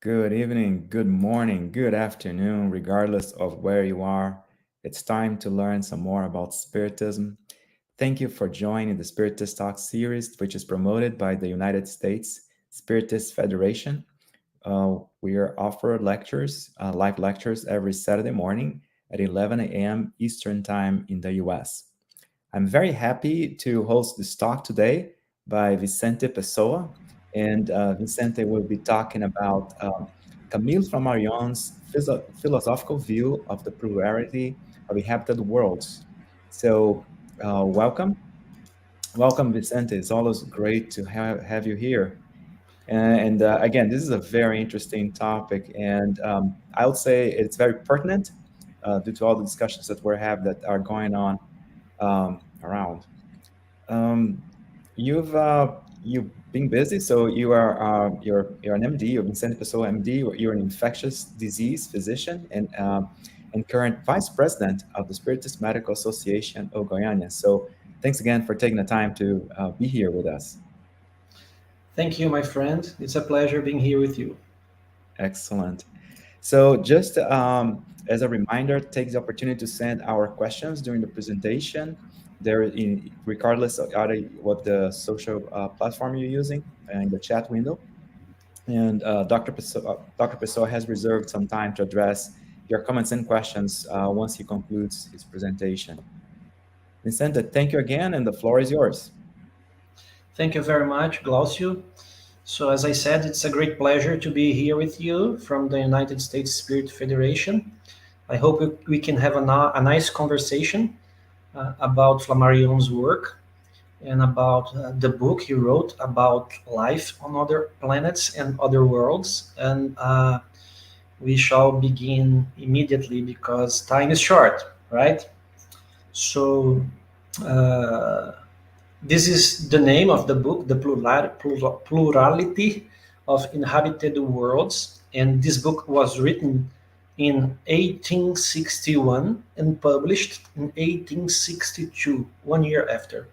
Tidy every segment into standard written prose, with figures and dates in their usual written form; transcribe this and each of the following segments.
Good evening, good morning, good afternoon, regardless of where you are. It's time to learn some more about Spiritism. Thank you for joining the Spiritist Talk series, which is promoted by the United States Spiritist Federation. We are offer lectures, live lectures every Saturday morning at 11 a.m. Eastern Time in the US. I'm very happy to host this talk today by Vicente Pessoa. And Vicente will be talking about Camille Flammarion's philosophical view of the plurality of inhabited worlds. So, welcome. Welcome, Vicente. It's always great to have you here. And again, this is a very interesting topic, and I would say it's very pertinent due to all the discussions that we have that are going on around. Um, you've been busy, so you're an MD, you're Vicente Pessoa MD, you're an infectious disease physician and current vice president of the Spiritist Medical Association of Goiania. So thanks again for taking the time to be here with us. Thank you, my friend. It's a pleasure being here with you. Excellent. So just as a reminder, take the opportunity to send our questions during the presentation. Regardless of what the social platform you're using in the chat window. And Dr. Pessoa has reserved some time to address your comments and questions once he concludes his presentation. Vicente, thank you again, and the floor is yours. Thank you very much, Glaucio. So, as I said, it's a great pleasure to be here with you from the United States Spirit Federation. I hope we can have a nice conversation about Flammarion's work and about the book he wrote about life on other planets and other worlds. And we shall begin immediately because time is short, right? So, uh, this is the name of the book, The Plurality of Inhabited Worlds. And this book was written in 1861 and published in 1862, 1 year after.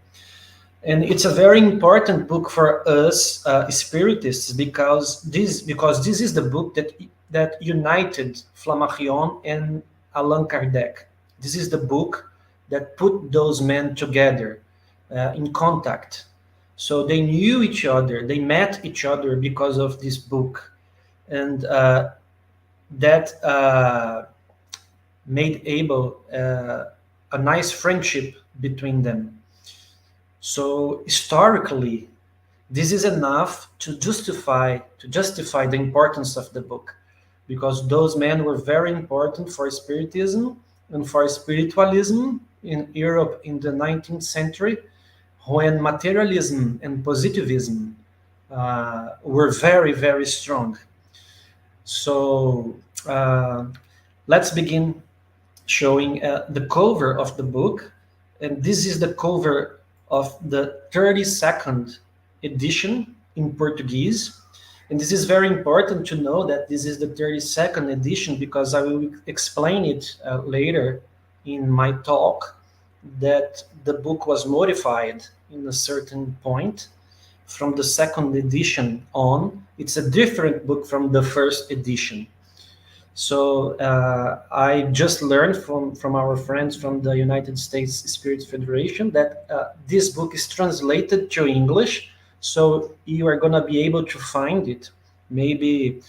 And it's a very important book for us spiritists because this is the book that united Flammarion and Allan Kardec. This is the book that put those men together in contact. So they knew each other, they met each other because of this book, and that made able a nice friendship between them. So historically, this is enough to justify the importance of the book, because those men were very important for Spiritism and for spiritualism in Europe in the 19th century, when materialism and positivism were very, very strong. So let's begin showing the cover of the book. And this is the cover of the 32nd edition in Portuguese. And this is very important to know that this is the 32nd edition because I will explain it later in my talk, that the book was modified in a certain point from the second edition on. It's a different book from the first edition. So I just learned from our friends from the United States Spirit Federation that this book is translated to English. So you are going to be able to find it maybe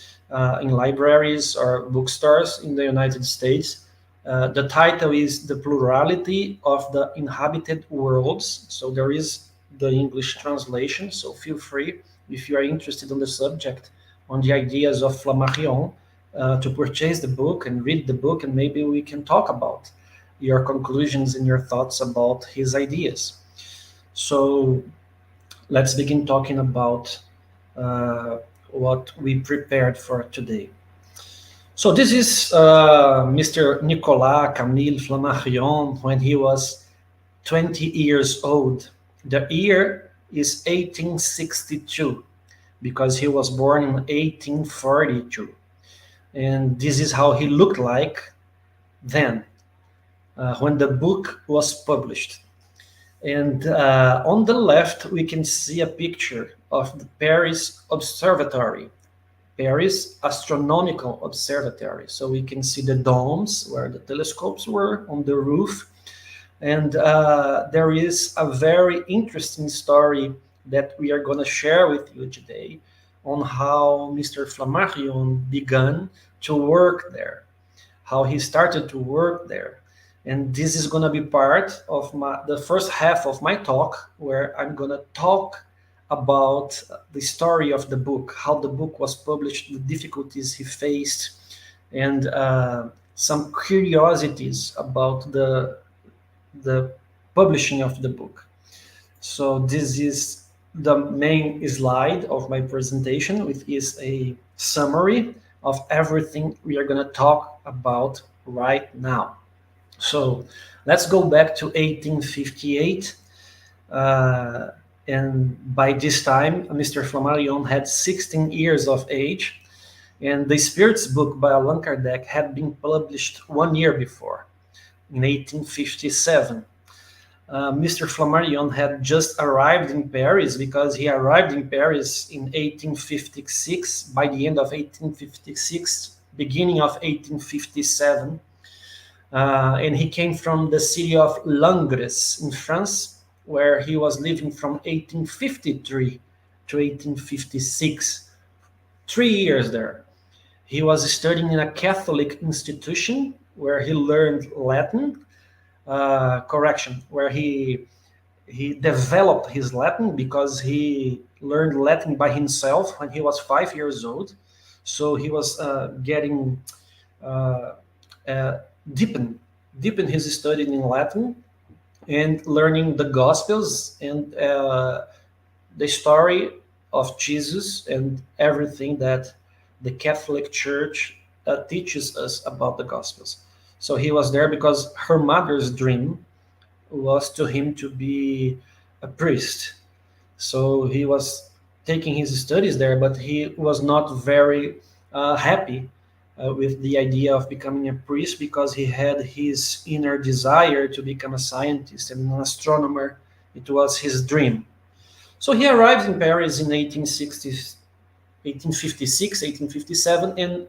in libraries or bookstores in the United States. The title is The Plurality of the Inhabited Worlds. So there is the English translation. So feel free, if you are interested on the subject, on the ideas of Flammarion, to purchase the book and read the book, and maybe we can talk about your conclusions and your thoughts about his ideas. So let's begin talking about what we prepared for today. So this is Mr. Nicolas Camille Flammarion when he was 20 years old. The year is 1862 because he was born in 1842. And this is how he looked like then, when the book was published. And on the left, we can see a picture of the Paris Observatory. Paris Astronomical Observatory. So we can see the domes where the telescopes were on the roof. And there is a very interesting story that we are going to share with you today on how Mr. Flammarion began to work there, how he started to work there. And this is going to be part of the first half of my talk, where I'm going to talk about the story of the book, how the book was published, the difficulties he faced, and some curiosities about the publishing of the book. So this is the main slide of my presentation, which is a summary of everything we are going to talk about right now. So let's go back to 1858. And by this time, Mr. Flammarion had 16 years of age, and the Spirits book by Allan Kardec had been published 1 year before, in 1857. Mr. Flammarion had just arrived in Paris, because he arrived in Paris in 1856, by the end of 1856, beginning of 1857. And he came from the city of Langres in France, where he was living from 1853 to 1856, 3 years there. He was studying in a Catholic institution where he learned Latin, where he developed his Latin, because he learned Latin by himself when he was 5 years old. So he was getting deepen his study in Latin and learning the Gospels and the story of Jesus and everything that the Catholic Church teaches us about the Gospels. So he was there because her mother's dream was to him to be a priest. So he was taking his studies there, but he was not very happy with the idea of becoming a priest, because he had his inner desire to become a scientist and an astronomer. It was his dream. So he arrived in Paris in 1856, 1857, and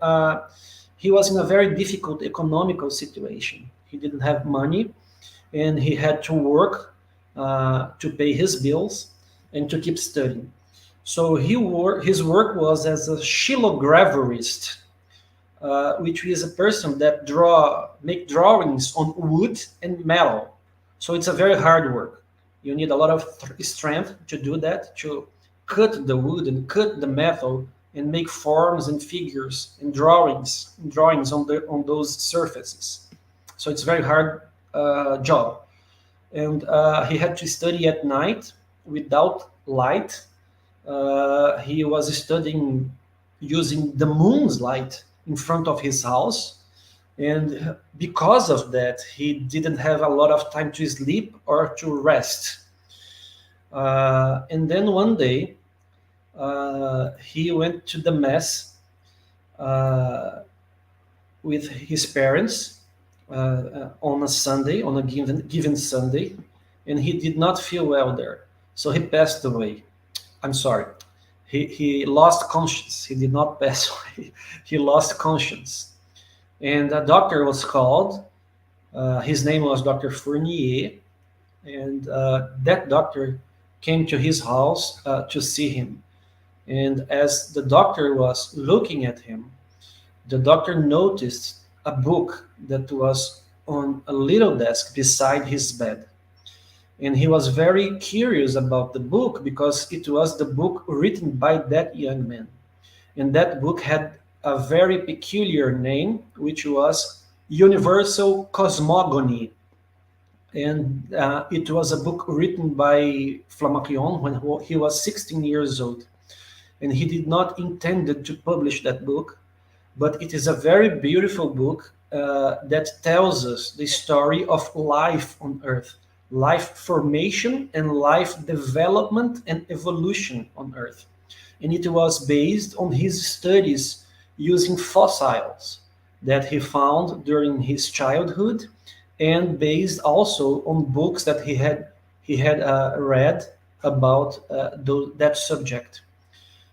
he was in a very difficult economical situation. He didn't have money, and he had to work to pay his bills and to keep studying. So his work was as a xylograverist, which is a person that make drawings on wood and metal. So it's a very hard work. You need a lot of strength to do that, to cut the wood and cut the metal and make forms and figures and drawings on those surfaces. So it's a very hard job. And he had to study at night without light. He was studying using the moon's light in front of his house. And because of that, he didn't have a lot of time to sleep or to rest. And then one day, he went to the mass with his parents on a Sunday, on a given Sunday, and he did not feel well there. So he passed away. I'm sorry. He lost conscience. He did not pass away. He lost conscience. And a doctor was called. His name was Dr. Fournier. And that doctor came to his house to see him. And as the doctor was looking at him, the doctor noticed a book that was on a little desk beside his bed. And he was very curious about the book, because it was the book written by that young man. And that book had a very peculiar name, which was Universal Cosmogony. And it was a book written by Flammarion when he was 16 years old. And he did not intend to publish that book, but it is a very beautiful book that tells us the story of life on Earth, life formation and life development and evolution on Earth. And it was based on his studies using fossils that he found during his childhood, and based also on books that he had read about that subject.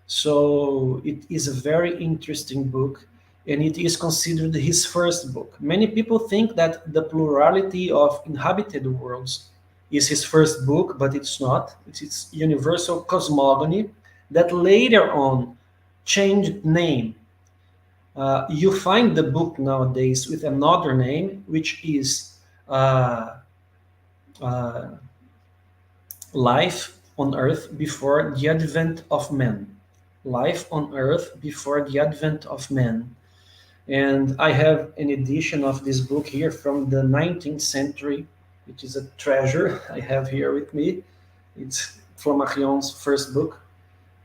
So it is a very interesting book, and it is considered his first book. Many people think that The Plurality of Inhabited Worlds is his first book, but it's not. It's his Universal Cosmogony that later on changed name. You find the book nowadays with another name, which is uh, uh, Life on Earth Before the Advent of Man. Life on Earth Before the Advent of Man. And I have an edition of this book here from the 19th century, which is a treasure I have here with me. It's Flammarion's first book,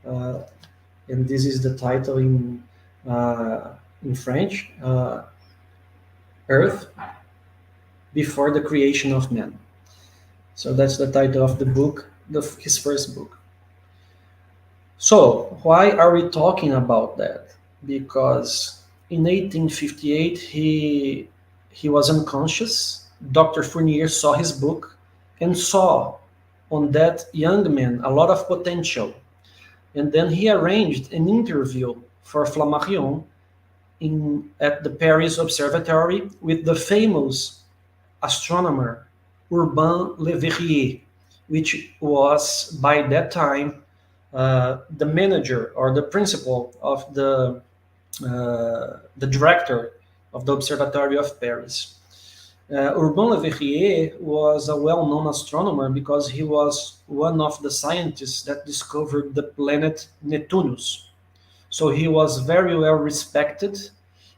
uh, and this is the title in French, Earth Before the Creation of Man. So that's the title of the book, his first book. So why are we talking about that? Because in 1858 he was unconscious. Dr. Fournier saw his book and saw on that young man a lot of potential. And then he arranged an interview for Flammarion at the Paris Observatory with the famous astronomer Urbain Le Verrier, which was by that time the manager or the principal of the director of the Observatory of Paris. Urbain Le Verrier was a well-known astronomer because he was one of the scientists that discovered the planet Neptunus. So he was very well respected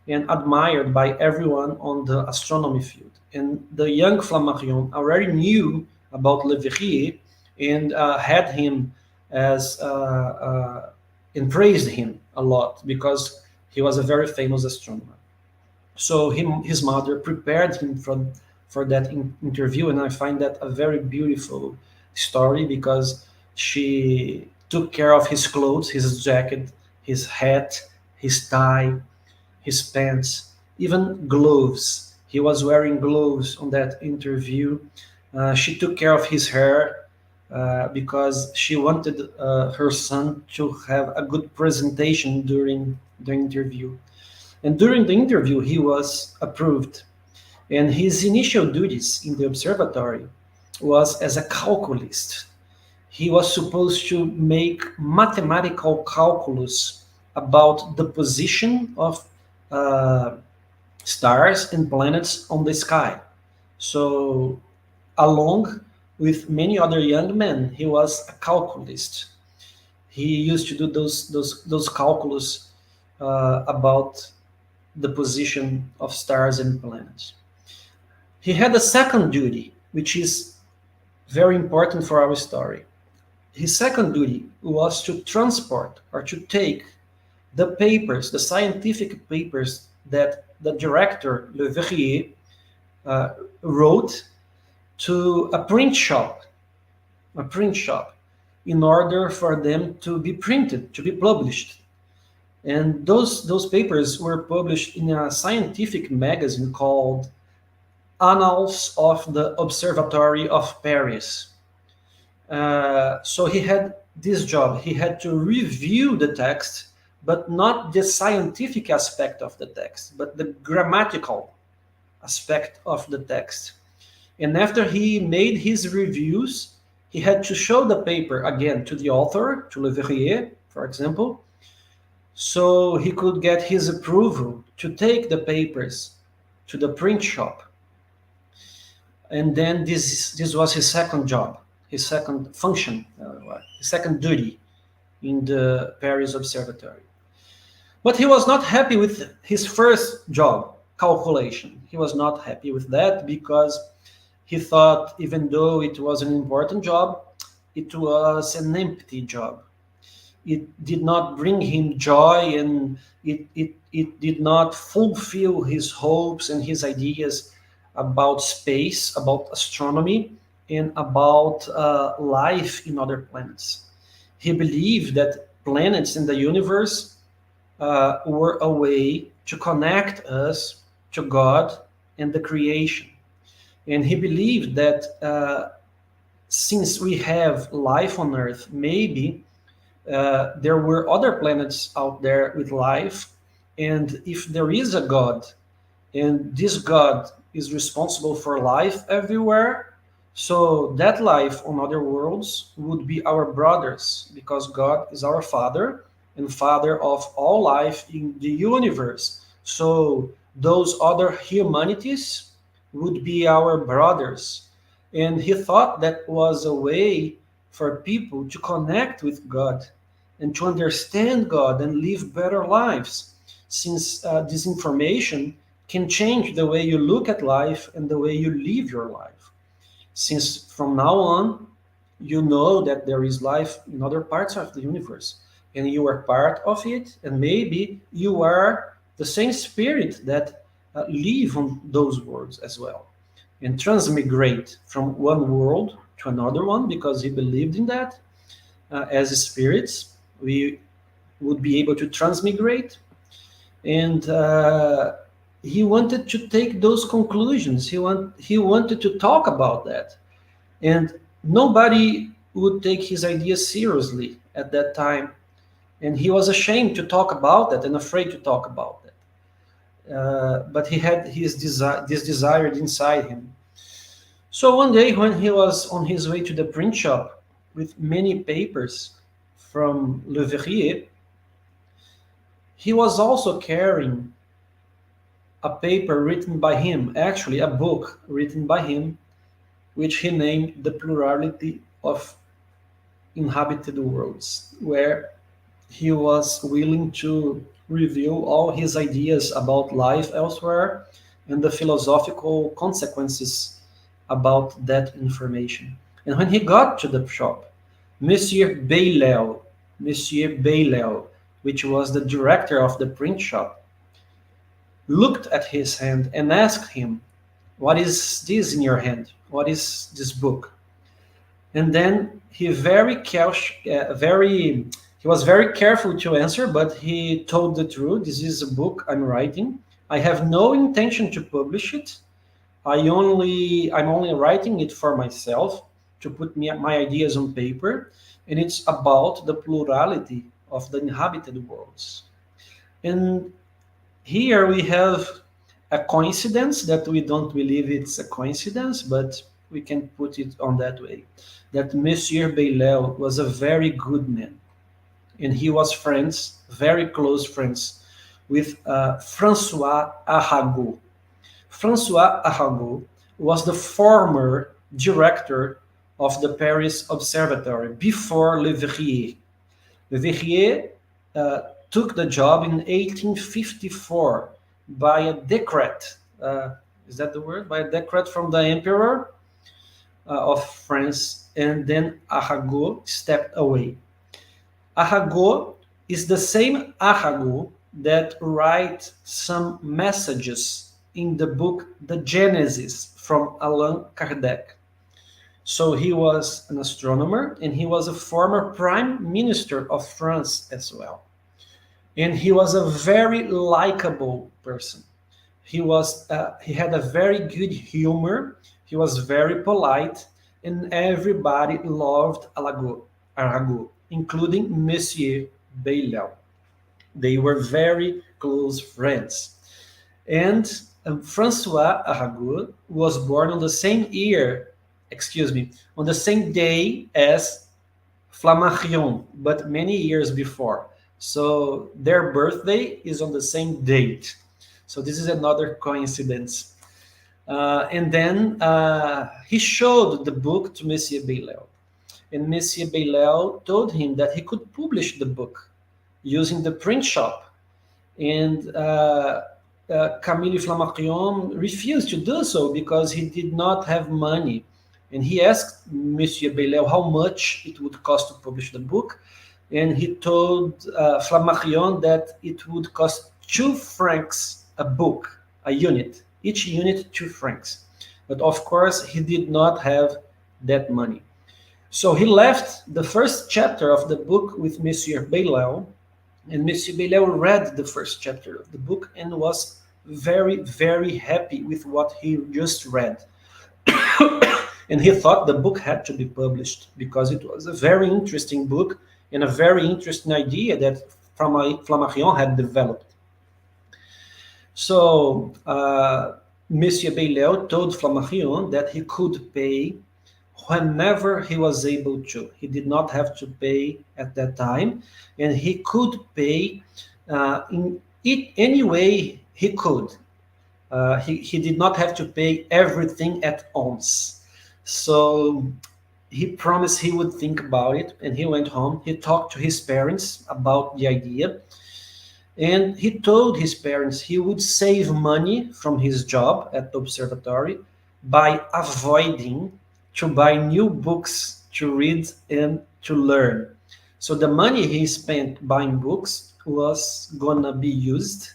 and admired by everyone on the astronomy field. And the young Flammarion already knew about Le Verrier and had him as and praised him a lot because he was a very famous astronomer. So his mother prepared him for that interview, and I find that a very beautiful story because she took care of his clothes, his jacket, his hat, his tie, his pants, even gloves. He was wearing gloves on that interview. She took care of his hair because she wanted her son to have a good presentation during the interview. And during the interview, he was approved. And his initial duties in the observatory was as a calculist. He was supposed to make mathematical calculus about the position of uh, stars and planets on the sky. So, along with many other young men, he was a calculist. He used to do those calculus about the position of stars and planets. He had a second duty, which is very important for our story. His second duty was to transport or to take the papers, the scientific papers that the director, Le Verrier, uh, wrote to a print shop, in order for them to be printed, to be published. And those papers were published in a scientific magazine called Annals of the Observatory of Paris. So he had this job. He had to review the text, but not the scientific aspect of the text, but the grammatical aspect of the text. And after he made his reviews, he had to show the paper again to the author, to Le Verrier, for example, so he could get his approval to take the papers to the print shop. And then this was his second job, his second function, his second duty in the Paris Observatory. But he was not happy with his first job, calculation. He was not happy with that because he thought, even though it was an important job, it was an empty job. It did not bring him joy, and it did not fulfill his hopes and his ideas about space, about astronomy, and about life in other planets. He believed that planets in the universe were a way to connect us to God and the creation. And he believed that since we have life on Earth, maybe there were other planets out there with life, and if there is a God, and this God is responsible for life everywhere, so that life on other worlds would be our brothers, because God is our Father and Father of all life in the universe. So those other humanities would be our brothers. And he thought that was a way for people to connect with God and to understand God and live better lives, since this information can change the way you look at life and the way you live your life. Since from now on, you know that there is life in other parts of the universe, and you are part of it, and maybe you are the same spirit that live on those worlds as well, and transmigrate from one world to another one, because he believed in that. As spirits, we would be able to transmigrate, and he wanted to take those conclusions. He wanted to talk about that, and nobody would take his ideas seriously at that time, and he was ashamed to talk about that and afraid to talk about that. But he had this desire inside him. So one day, when he was on his way to the print shop with many papers from Le Verrier, he was also carrying a paper written by him, actually a book written by him, which he named The Plurality of Inhabited Worlds, where he was willing to reveal all his ideas about life elsewhere and the philosophical consequences about that information. And when he got to the shop, Monsieur Bailel, which was the director of the print shop, looked at his hand and asked him, "What is this in your hand? What is this book?" And then he was very careful to answer, but he told the truth. "This is a book I'm writing. I have no intention to publish it. I'm only writing it for myself, to put my ideas on paper, and it's about the plurality of the inhabited worlds." And here we have a coincidence that we don't believe it's a coincidence, but we can put it on that way. That Monsieur Bailel was a very good man, and he was friends, very close friends, with Francois Arago. Francois Arago was the former director of the Paris Observatory before Le Verrier. Le Verrier took the job in 1854 by a decree. Is that the word? By a decree from the emperor of France, and then Arago stepped away. Arago is the same Arago that writes some messages in the book The Genesis from Allan Kardec. So he was an astronomer, and he was a former prime minister of France as well. And he was a very likable person. He had a very good humor. He was very polite, and everybody loved Arago, including Monsieur Bailel. They were very close friends. And Francois Arago was born on the same on the same day as Flammarion, but many years before. So their birthday is on the same date. So this is another coincidence. And then he showed the book to Monsieur Bailel. And Monsieur Bailel told him that he could publish the book using the print shop. And Camille Flammarion refused to do so because he did not have money. And he asked Monsieur Bailel how much it would cost to publish the book. And he told Flammarion that it would cost 2 francs a book, a unit. Each unit, 2 francs. But of course, he did not have that money. So he left the first chapter of the book with Monsieur Bailel, and Monsieur Bailel read the first chapter of the book and was very, very happy with what he just read. And he thought the book had to be published because it was a very interesting book and a very interesting idea that Flammarion had developed. So Monsieur Bailel told Flammarion that he could pay whenever he was able to. He did not have to pay at that time, and he could pay in any way he could. He did not have to pay everything at once. So he promised he would think about it, and he went home. He talked to his parents about the idea, and he told his parents he would save money from his job at the observatory by avoiding to buy new books to read and to learn. So the money he spent buying books was gonna be used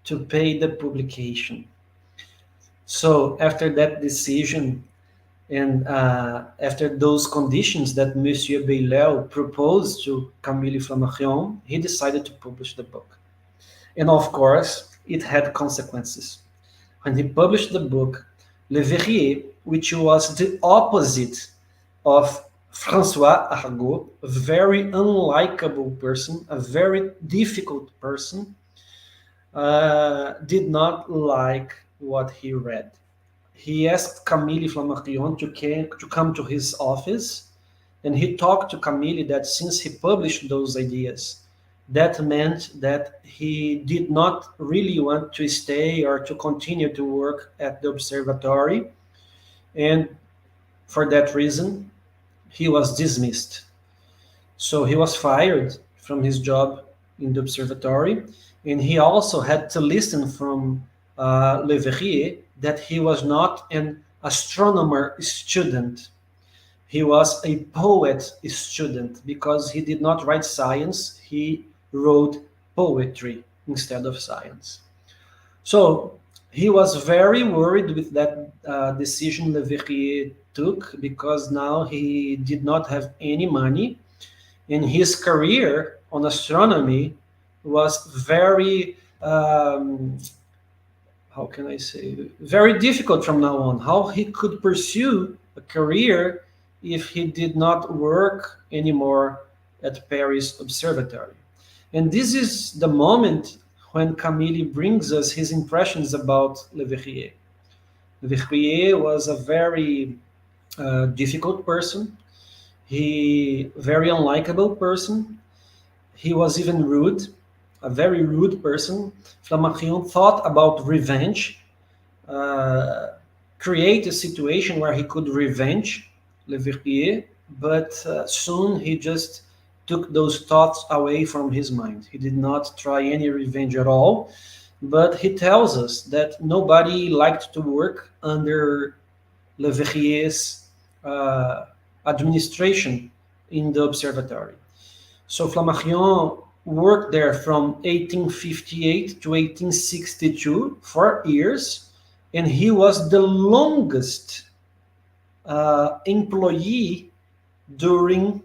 to pay the publication. So after that decision, and after those conditions that Monsieur Bailel proposed to Camille Flammarion, he decided to publish the book. And of course, it had consequences. When he published the book, Le Verrier, which was the opposite of François Arago, a very unlikable person, a very difficult person, did not like what he read. He asked Camille Flammarion to come to his office, and he talked to Camille that since he published those ideas, that meant that he did not really want to stay or to continue to work at the observatory, and for that reason, he was dismissed. So he was fired from his job in the observatory, and he also had to listen from Le Verrier that he was not an astronomer student. He was a poet student because he did not write science, he wrote poetry instead of science. So he was very worried with that decision Le Verrier took, because now he did not have any money, and his career on astronomy was very how can I say, very difficult from now on. How he could pursue a career if he did not work anymore at Paris Observatory. And this is the moment when Camille brings us his impressions about Le Verrier. Le Verrier was a very difficult person. He very unlikable person. He was even rude, a very rude person. Flammarion thought about revenge, create a situation where he could revenge Le Verrier, but soon he just took those thoughts away from his mind. He did not try any revenge at all, but he tells us that nobody liked to work under Le Verrier's administration in the observatory. So Flammarion worked there from 1858 to 1862, 4 years, and he was the longest employee during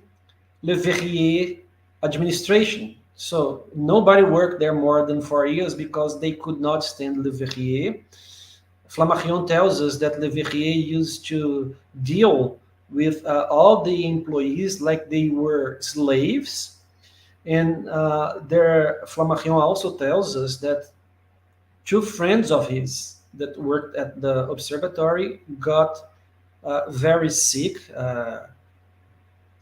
Le Verrier administration. So nobody worked there more than 4 years because they could not stand Le Verrier. Flammarion tells us that Le Verrier used to deal with all the employees like they were slaves. And Flammarion also tells us that two friends of his that worked at the observatory got very sick,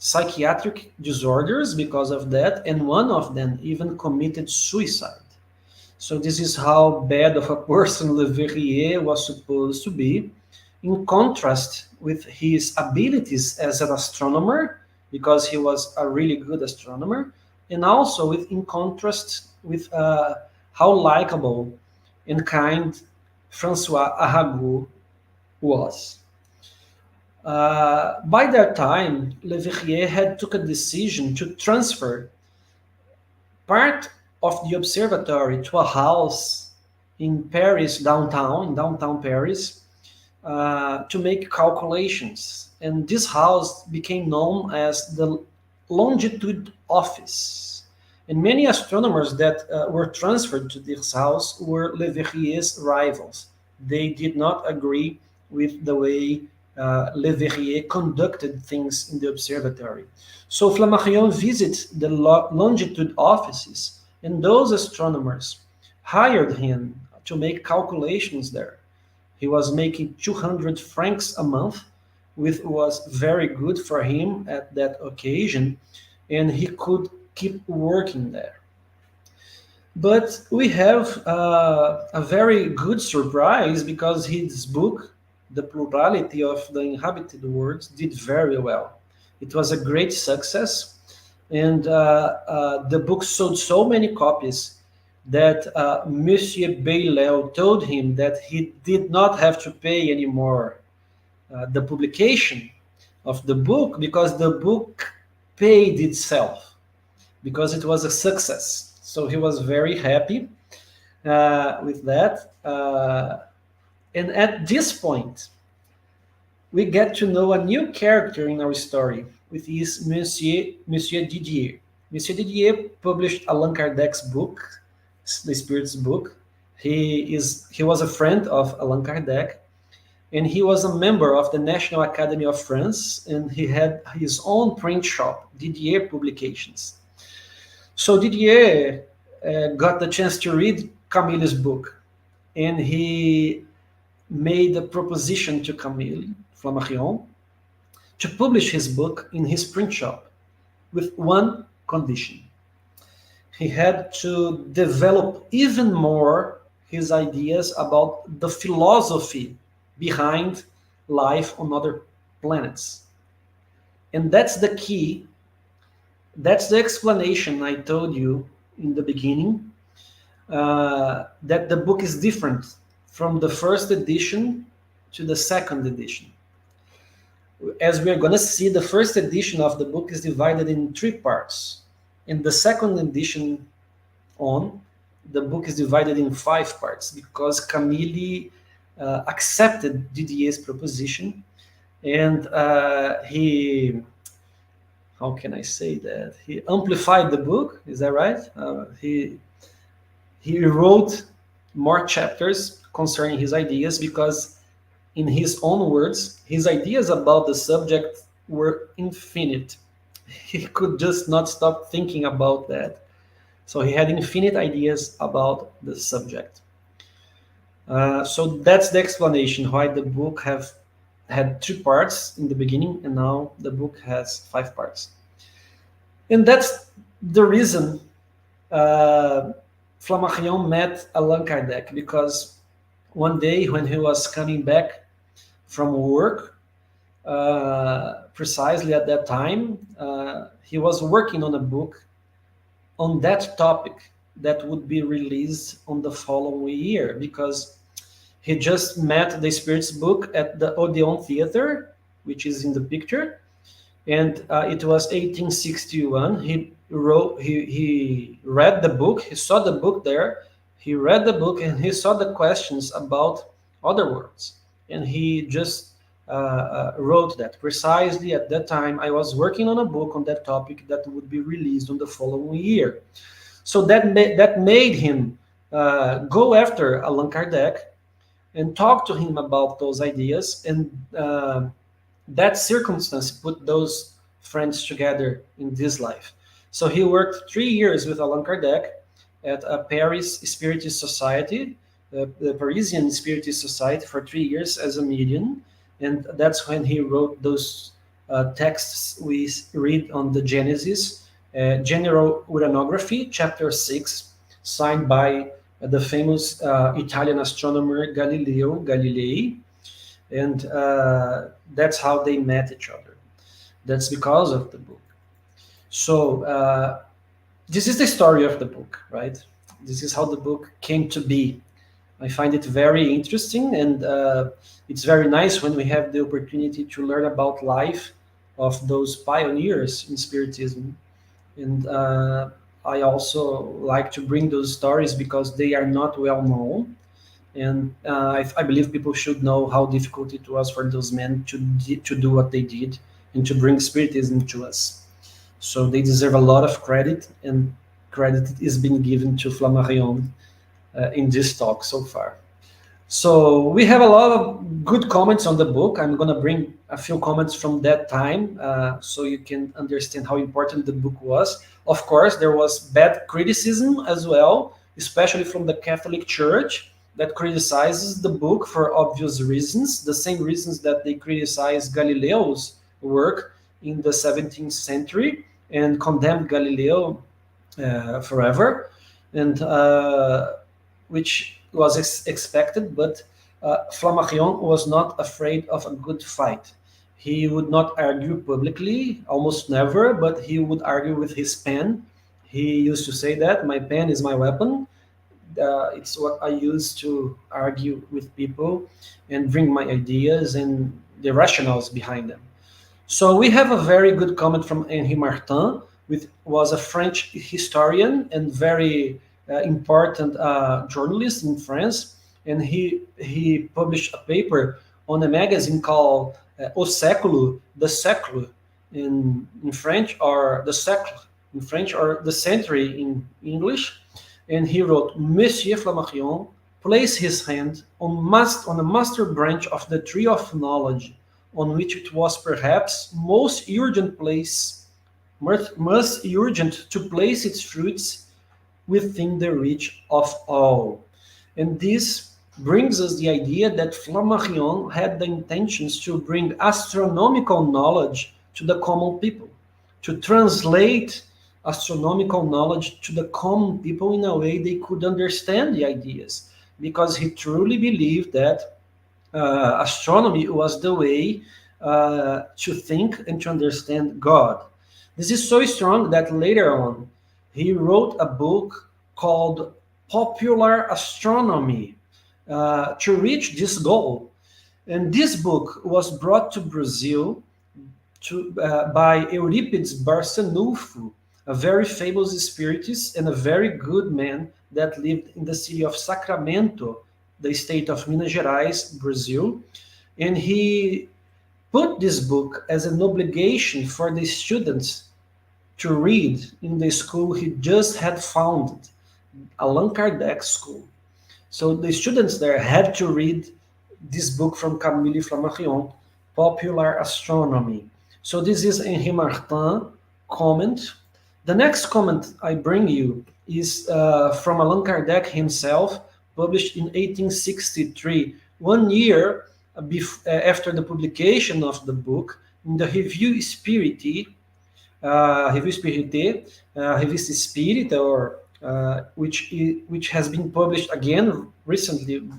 psychiatric disorders because of that, and one of them even committed suicide. So this is how bad of a person Le Verrier was supposed to be, in contrast with his abilities as an astronomer, because he was a really good astronomer, and also in contrast with how likable and kind François Arago was. By that time, Le Verrier had took a decision to transfer part of the observatory to a house in Paris, downtown Paris, to make calculations. And this house became known as the Longitude Office. And many astronomers that were transferred to this house were Le Verrier's rivals. They did not agree with the way Leverrier conducted things in the observatory. So Flammarion visited the longitude offices, and those astronomers hired him to make calculations there. He was making 200 francs a month, which was very good for him at that occasion, and he could keep working there. But we have a very good surprise because his book, The Plurality of the Inhabited Worlds, did very well. It was a great success, and the book sold so many copies that Monsieur Bailel told him that he did not have to pay anymore the publication of the book because the book paid itself because it was a success. So he was very happy with that. And at this point, we get to know a new character in our story, which is Monsieur Didier. Monsieur Didier published Allan Kardec's book, The Spirit's book. He was a friend of Allan Kardec, and he was a member of the National Academy of France, and he had his own print shop, Didier Publications. So Didier got the chance to read Camille's book, and he made a proposition to Camille Flammarion to publish his book in his print shop with one condition. He had to develop even more his ideas about the philosophy behind life on other planets. And that's the key. That's the explanation I told you in the beginning, that the book is different from the first edition to the second edition. As we are going to see, the first edition of the book is divided in 3 parts. In the second edition on, the book is divided in 5 parts because Camille accepted Didier's proposition, and he, how can I say that? He amplified the book. Is that right? He wrote more chapters concerning his ideas because, in his own words, his ideas about the subject were infinite. He could just not stop thinking about that. So he had infinite ideas about the subject. So that's the explanation why the book had 3 parts in the beginning, and now the book has 5 parts. And that's the reason Flammarion met Allan Kardec, because one day when he was coming back from work, precisely at that time, he was working on a book on that topic that would be released on the following year, because he just met the Spirit's book at the Odeon Theater, which is in the picture, and it was 1861. He read the book, he saw the book there, he read the book, and he saw the questions about other worlds, and he just wrote that precisely at that time. I was working on a book on that topic that would be released on the following year. So that made him go after Allan Kardec and talk to him about those ideas, and that circumstance put those friends together in this life. So he worked 3 years with Allan Kardec at a Paris Spiritist Society, the Parisian Spiritist Society, for 3 years as a medium, and that's when he wrote those texts we read on the Genesis, General Uranography, chapter 6, signed by the famous Italian astronomer Galileo Galilei, and that's how they met each other. That's because of the book. So this is the story of the book, right? This is how the book came to be. I find it very interesting, and it's very nice when we have the opportunity to learn about life of those pioneers in Spiritism. And I also like to bring those stories because they are not well known. And I believe people should know how difficult it was for those men to do what they did and to bring Spiritism to us. So they deserve a lot of credit, and credit is being given to Flammarion in this talk so far. So we have a lot of good comments on the book. I'm going to bring a few comments from that time so you can understand how important the book was. Of course, there was bad criticism as well, especially from the Catholic Church that criticizes the book for obvious reasons, the same reasons that they criticize Galileo's work in the 17th century and condemned Galileo forever. And which was expected, but Flammarion was not afraid of a good fight. He would not argue publicly, almost never, but he would argue with his pen. He used to say that my pen is my weapon. It's what I use to argue with people and bring my ideas and the rationales behind them. So we have a very good comment from Henri Martin, which was a French historian and very important journalist in France, and he published a paper on a magazine called O Século, the Século in French, or the Sécle in French, or the century in English. And he wrote, Monsieur Flammarion placed his hand on a master branch of the tree of knowledge, on which it was perhaps most urgent to place its fruits within the reach of all. And this brings us the idea that Flammarion had the intentions to bring astronomical knowledge to the common people, to translate astronomical knowledge to the common people in a way they could understand the ideas, because he truly believed that astronomy was the way to think and to understand God. This is so strong that later on he wrote a book called Popular Astronomy to reach this goal. And this book was brought to Brazil by Euripides Barçanufo, a very famous spiritist and a very good man that lived in the city of Sacramento, the state of Minas Gerais, Brazil. And he put this book as an obligation for the students to read in the school he just had founded, Allan Kardec School. So the students there had to read this book from Camille Flammarion, Popular Astronomy. So this is Henri Martin comment. The next comment I bring you is from Allan Kardec himself, published in 1863, 1 year after the publication of the book, in the Revue Spirite, Revista Espírita, or which has been published again recently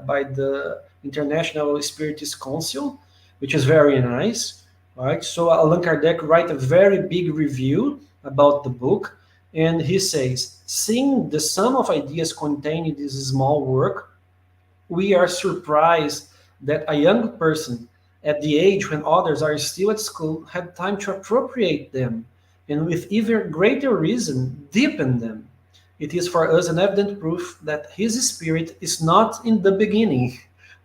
by the International Spiritist Council, which is very nice. Right? So Allan Kardec write a very big review about the book, and he says, seeing the sum of ideas contained in this small work, we are surprised that a young person at the age when others are still at school had time to appropriate them, and with even greater reason deepen them. It is for us an evident proof that his spirit is not in the beginning,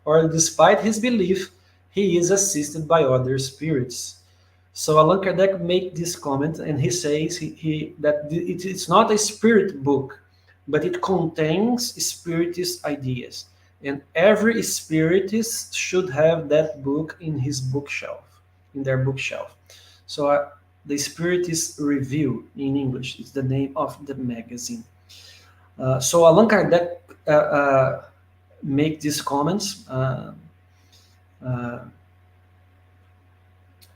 or despite his belief, he is assisted by other spirits. So Allan Kardec makes this comment, and he says that it's not a spirit book, but it contains spiritist ideas. And every spiritist should have that book in his bookshelf, in their bookshelf. So the Spiritist Review in English is the name of the magazine. So Allan Kardec make these comments.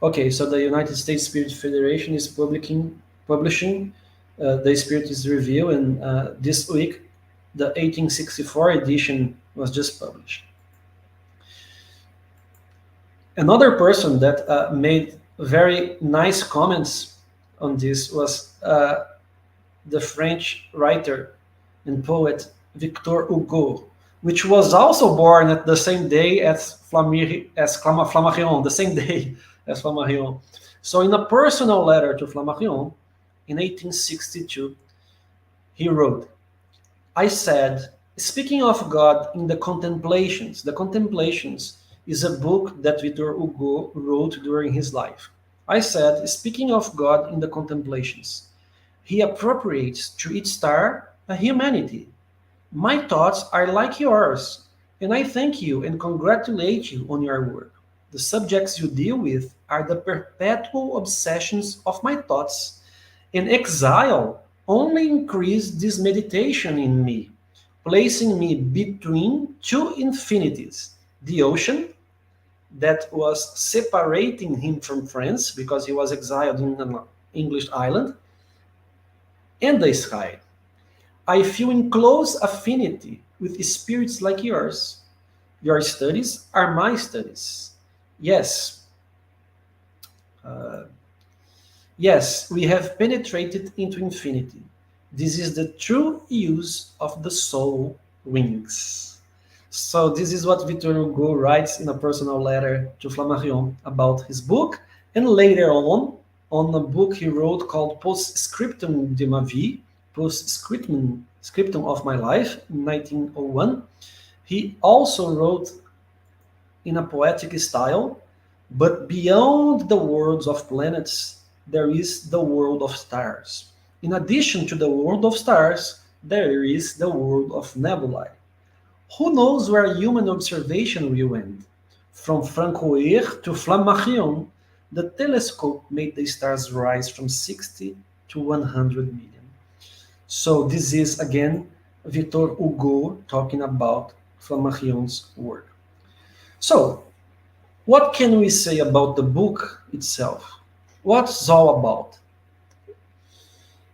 Okay, so the United States Spirit Federation is publishing the Spiritist Review, and this week the 1864 edition was just published. Another person that made very nice comments on this was the French writer and poet Victor Hugo, which was also born at the same day as Flammarion, the same day as Flammarion. So in a personal letter to Flammarion in 1862, he wrote, I said, speaking of God in the Contemplations is a book that Victor Hugo wrote during his life. I said, speaking of God in the Contemplations, he appropriates to each star a humanity. My thoughts are like yours. And I thank you and congratulate you on your work. The subjects you deal with are the perpetual obsessions of my thoughts, and exile only increased this meditation in me, placing me between two infinities: the ocean that was separating him from France because he was exiled in an English island, and the sky. I feel in close affinity with spirits like yours. Your studies are my studies. Yes, uh, yes, we have penetrated into infinity. This is the true use of the soul wings. So this is what Victor Hugo writes in a personal letter to Flammarion about his book, and later on a book he wrote called Postscriptum de ma vie, Postscriptum of my life, in 1901. He also wrote in a poetic style, but beyond the worlds of planets, there is the world of stars. In addition to the world of stars, there is the world of nebulae. Who knows where human observation will end? From Francoeur to Flammarion, the telescope made the stars rise from 60 to 100 million. So this is again Victor Hugo talking about Flammarion's work. So what can we say about the book itself? What's all about?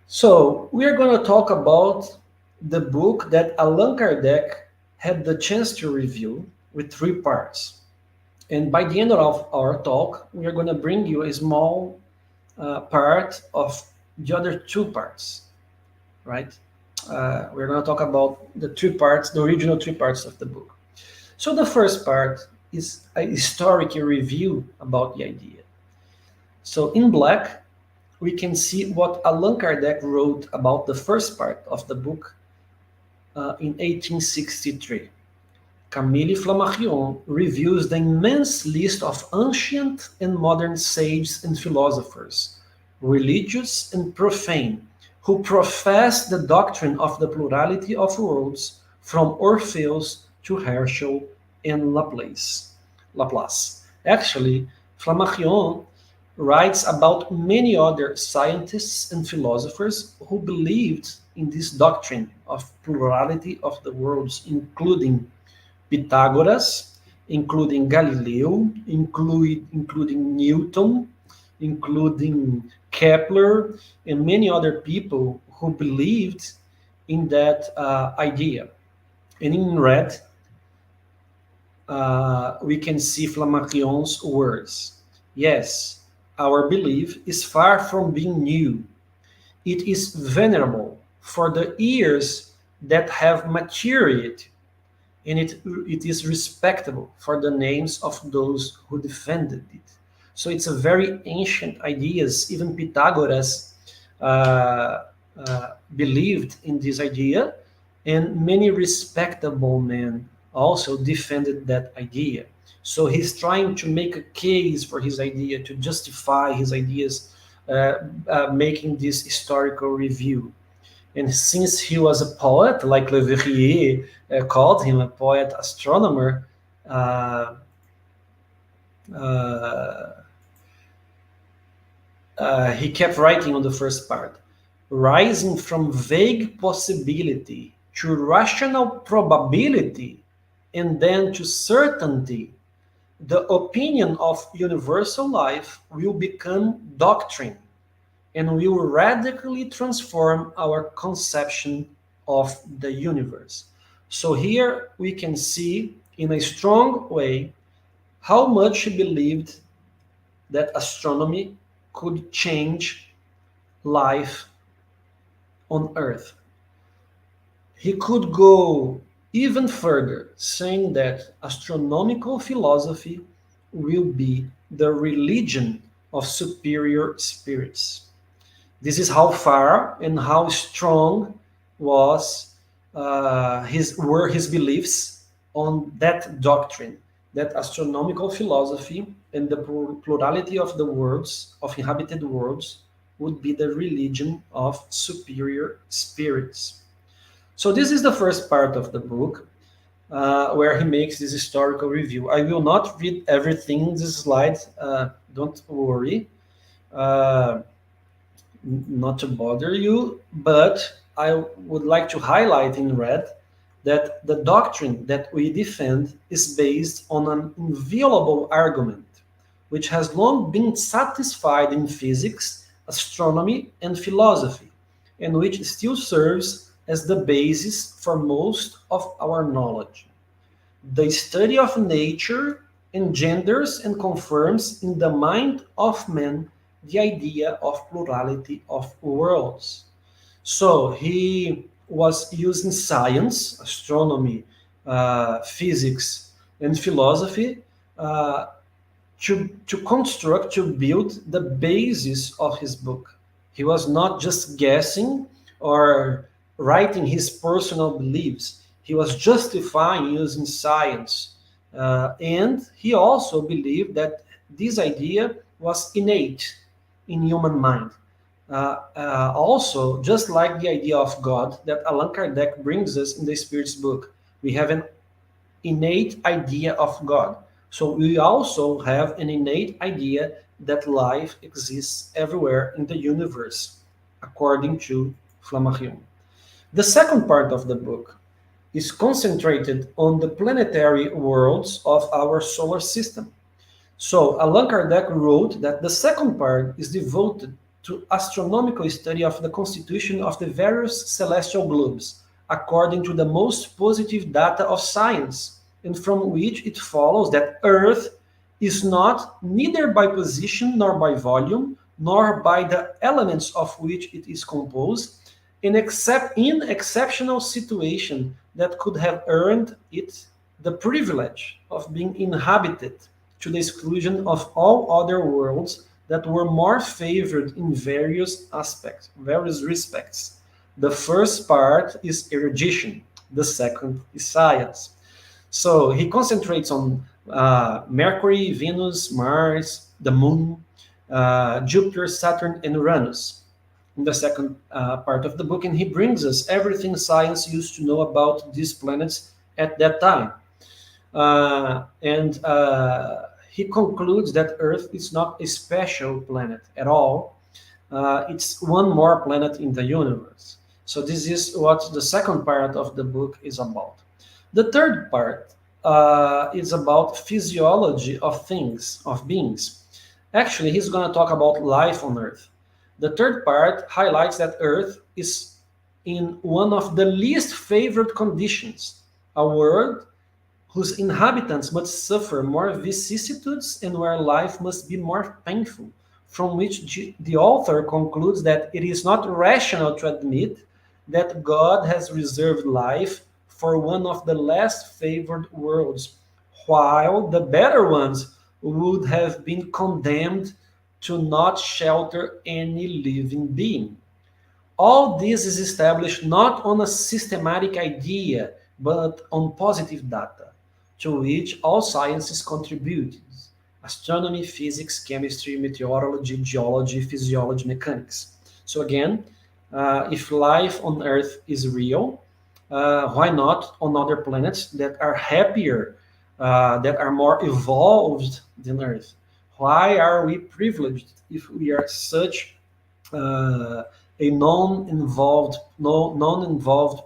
So we are going to talk about the book that Allan Kardec had the chance to review with three parts. And by the end of our talk, we are going to bring you a small part of the other two parts, right? We're going to talk about the three parts, the original three parts of the book. So the first part is a historical review about the idea. So in black, we can see what Allan Kardec wrote about the first part of the book in 1863. Camille Flammarion reviews the immense list of ancient and modern sages and philosophers, religious and profane, who profess the doctrine of the plurality of worlds from Orpheus to Herschel and Laplace. Actually, Flammarion writes about many other scientists and philosophers who believed in this doctrine of plurality of the worlds, including Pythagoras, including Galileo, including Newton, including Kepler, and many other people who believed in that idea. And in red, we can see Flammarion's words. Yes, our belief is far from being new. It is venerable for the years that have matured, and it is respectable for the names of those who defended it. So it's a very ancient ideas. Even Pythagoras believed in this idea, and many respectable men also defended that idea. So he's trying to make a case for his idea, to justify his ideas, making this historical review. And since he was a poet, like Le Verrier called him a poet astronomer, uh, uh, he kept writing on the first part, rising from vague possibility to rational probability and then to certainty, the opinion of universal life will become doctrine and will radically transform our conception of the universe. So here we can see in a strong way how much he believed that astronomy could change life on Earth. He could go even further, saying that astronomical philosophy will be the religion of superior spirits. This is how far and how strong was were his beliefs on that doctrine, that astronomical philosophy and the plurality of the worlds, of inhabited worlds, would be the religion of superior spirits. So this is the first part of the book. where he makes this historical review. I will not read everything in this slide, don't worry, uh, not to bother you, but I would like to highlight in red that the doctrine that we defend is based on an inviolable argument, which has long been satisfied in physics, astronomy, and philosophy, and which still serves as the basis for most of our knowledge. The study of nature engenders and confirms in the mind of man the idea of plurality of worlds. So he was using science, astronomy, physics, and philosophy uh, to construct, to build the basis of his book. He was not just guessing or writing his personal beliefs, he was justifying using science. And he also believed that this idea was innate in human mind. Also, just like the idea of God that Allan Kardec brings us in the Spirit's book, we have an innate idea of God. So we also have an innate idea that life exists everywhere in the universe, according to Flammarion. The second part of the book is concentrated on the planetary worlds of our solar system. So Allan Kardec wrote that the second part is devoted to astronomical study of the constitution of the various celestial globes, according to the most positive data of science, and from which it follows that Earth is not neither by position nor by volume, nor by the elements of which it is composed, in exceptional situation that could have earned it the privilege of being inhabited to the exclusion of all other worlds that were more favored in various respects. The first part is erudition, the second is science. So he concentrates on Mercury, Venus, Mars, the Moon, Jupiter, Saturn, and Uranus in the second part of the book, and he brings us everything science used to know about these planets at that time. And he concludes that Earth is not a special planet at all. It's one more planet in the universe. So this is what the second part of the book is about. The third part is about physiology of things, of beings. Actually, he's going to talk about life on Earth. The third part highlights that Earth is in one of the least favored conditions, a world whose inhabitants must suffer more vicissitudes and where life must be more painful, from which the author concludes that it is not rational to admit that God has reserved life for one of the less favored worlds, while the better ones would have been condemned to not shelter any living being. All this is established not on a systematic idea, but on positive data, to which all sciences contribute: astronomy, physics, chemistry, meteorology, geology, physiology, mechanics. So again, if life on Earth is real, why not on other planets that are happier, that are more evolved than Earth? Why are we privileged if we are such a non-involved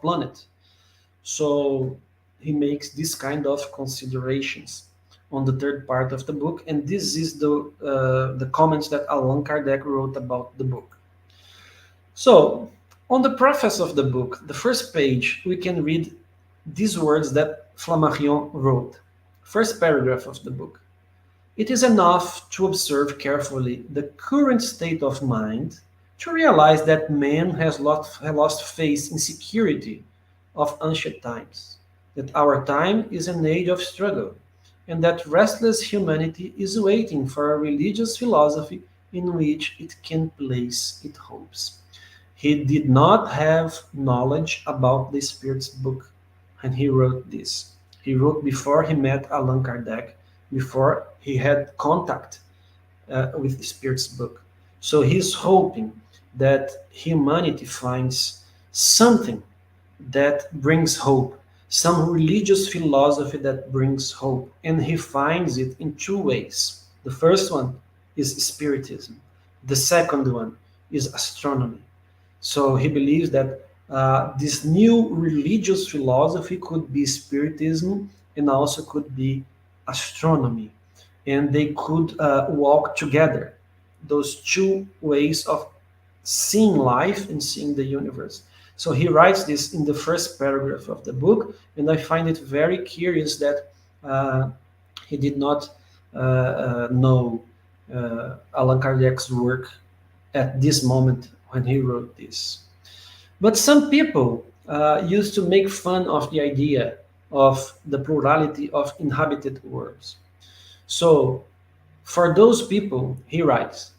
planet? So he makes this kind of considerations on the third part of the book, and this is the comments that Allan Kardec wrote about the book. So on the preface of the book, the first page, we can read these words that Flammarion wrote. First paragraph of the book. It is enough to observe carefully the current state of mind to realize that man has lost faith in security of ancient times, that our time is an age of struggle, and that restless humanity is waiting for a religious philosophy in which it can place its hopes. He did not have knowledge about the Spirit's book, and he wrote this. He wrote before he met Allan Kardec, before he had contact with the Spirit's book. So he's hoping that humanity finds something that brings hope, some religious philosophy that brings hope, and he finds it in two ways. The first one is Spiritism, the second one is astronomy. So he believes that this new religious philosophy could be Spiritism and also could be astronomy, and they could walk together. Those two ways of seeing life and seeing the universe. So he writes this in the first paragraph of the book, and I find it very curious that uh, he did not know Allan Kardec's work at this moment when he wrote this. But some people used to make fun of the idea of the plurality of inhabited worlds. So, for those people, he writes,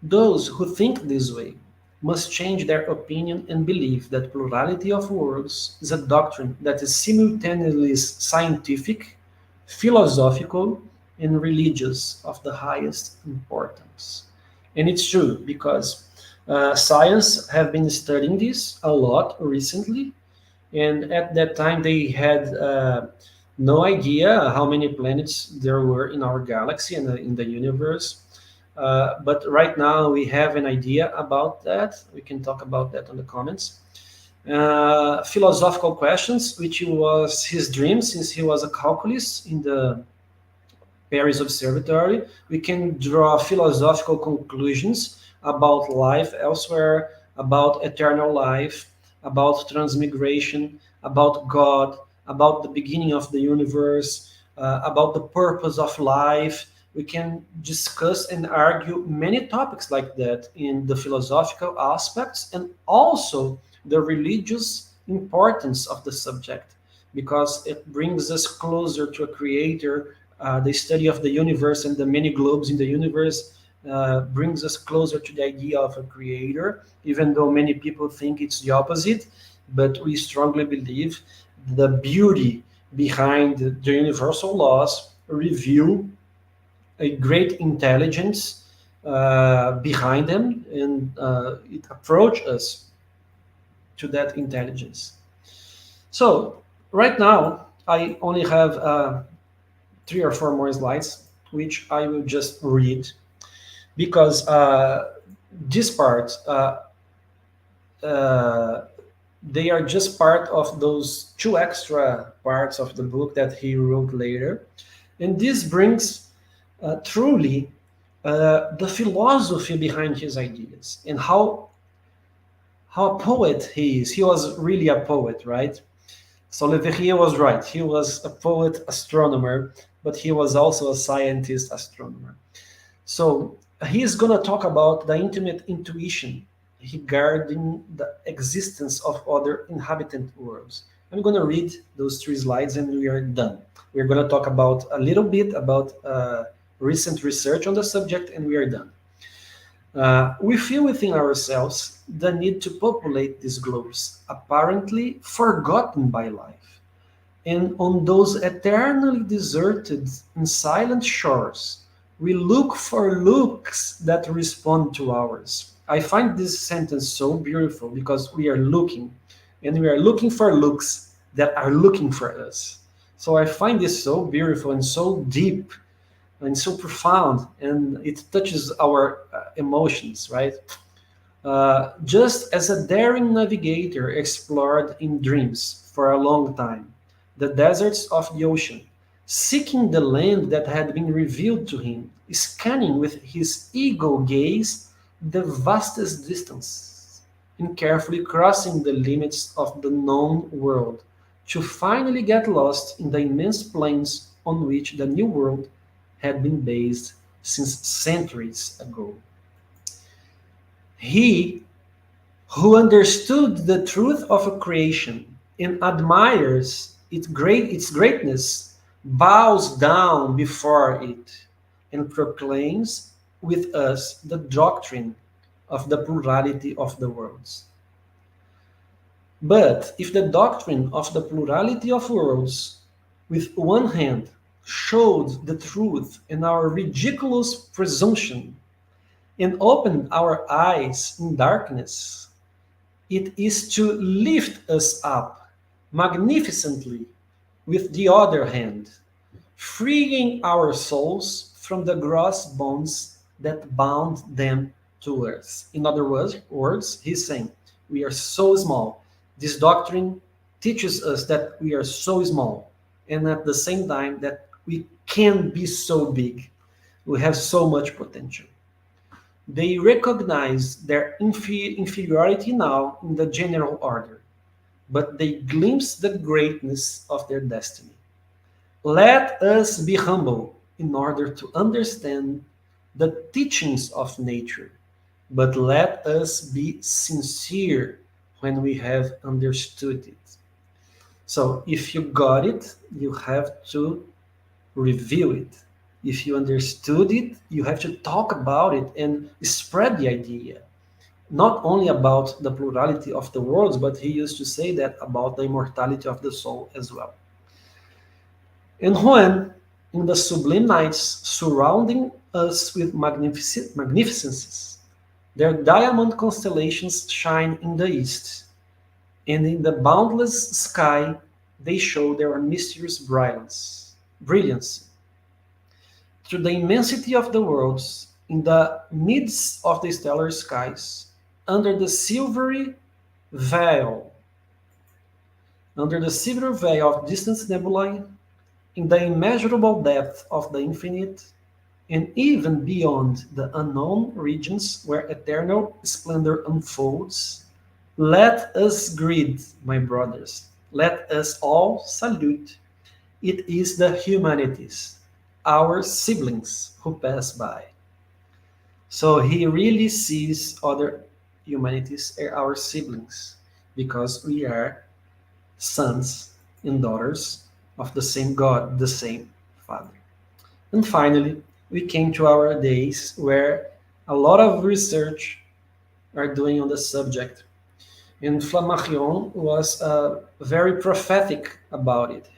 those who think this way must change their opinion and believe that plurality of worlds is a doctrine that is simultaneously scientific, philosophical, and religious of the highest importance. And it's true because science have been studying this a lot recently, and at that time they had no idea how many planets there were in our galaxy and in the universe. But right now we have an idea about that. We can talk about that on the comments. Philosophical questions, which was his dream since he was a calculus in the Paris Observatory. We can draw philosophical conclusions about life elsewhere, about eternal life, about transmigration, about God, about the beginning of the universe, about the purpose of life. We can discuss and argue many topics like that in the philosophical aspects and also the religious importance of the subject because it brings us closer to a creator. The study of the universe and the many globes in the universe brings us closer to the idea of a creator, even though many people think it's the opposite. But we strongly believe the beauty behind the universal laws reveal a great intelligence behind them, and it approaches us to that intelligence. So, right now, I only have 3 or 4 more slides, which I will just read because this part, uh, they are just part of those two extra parts of the book that he wrote later. And this brings truly the philosophy behind his ideas and how a poet he is. He was really a poet, right? So Leverrier was right. He was a poet astronomer, but he was also a scientist astronomer. So he is going to talk about the intimate intuition regarding the existence of other inhabitant worlds. I'm going to read those 3 slides and we are done. We're going to talk about a little bit about recent research on the subject and we are done. We feel within ourselves the need to populate these globes, apparently forgotten by life. And on those eternally deserted and silent shores, we look for looks that respond to ours. I find this sentence so beautiful because we are looking, and we are looking for looks that are looking for us. So I find this so beautiful and so deep and so profound, and it touches our emotions, right? Just as a daring navigator explored in dreams for a long time the deserts of the ocean, seeking the land that had been revealed to him, scanning with his eagle gaze the vastest distance, and carefully crossing the limits of the known world, to finally get lost in the immense plains on which the new world had been based since centuries ago. He who understood the truth of a creation and admires its greatness bows down before it and proclaims with us the doctrine of the plurality of the worlds. But if the doctrine of the plurality of worlds, with one hand, showed the truth in our ridiculous presumption and opened our eyes in darkness, it is to lift us up magnificently with the other hand, freeing our souls from the gross bonds that bound them to earth. In other words, he's saying, we are so small. This doctrine teaches us that we are so small, and at the same time, that we can be so big. We have so much potential. They recognize their inferiority now in the general order, but they glimpse the greatness of their destiny. Let us be humble in order to understand the teachings of nature, but let us be sincere when we have understood it. So, if you got it, you have to review it. If you understood it, you have to talk about it and spread the idea. Not only about the plurality of the worlds, but he used to say that about the immortality of the soul as well. And when, in the sublime nights surrounding us with magnificences, their diamond constellations shine in the east, and in the boundless sky they show their mysterious brilliance. Through the immensity of the worlds, in the midst of the stellar skies, under the silvery veil, under the silver veil of distant nebulae, in the immeasurable depth of the infinite, and even beyond the unknown regions where eternal splendor unfolds, let us greet, my brothers. Let us all salute. It is the humanities, our siblings who pass by. So he really sees other humanities as our siblings because we are sons and daughters of the same God, the same Father. And finally, we came to our days where a lot of research are doing on the subject. And Flammarion was very prophetic about it.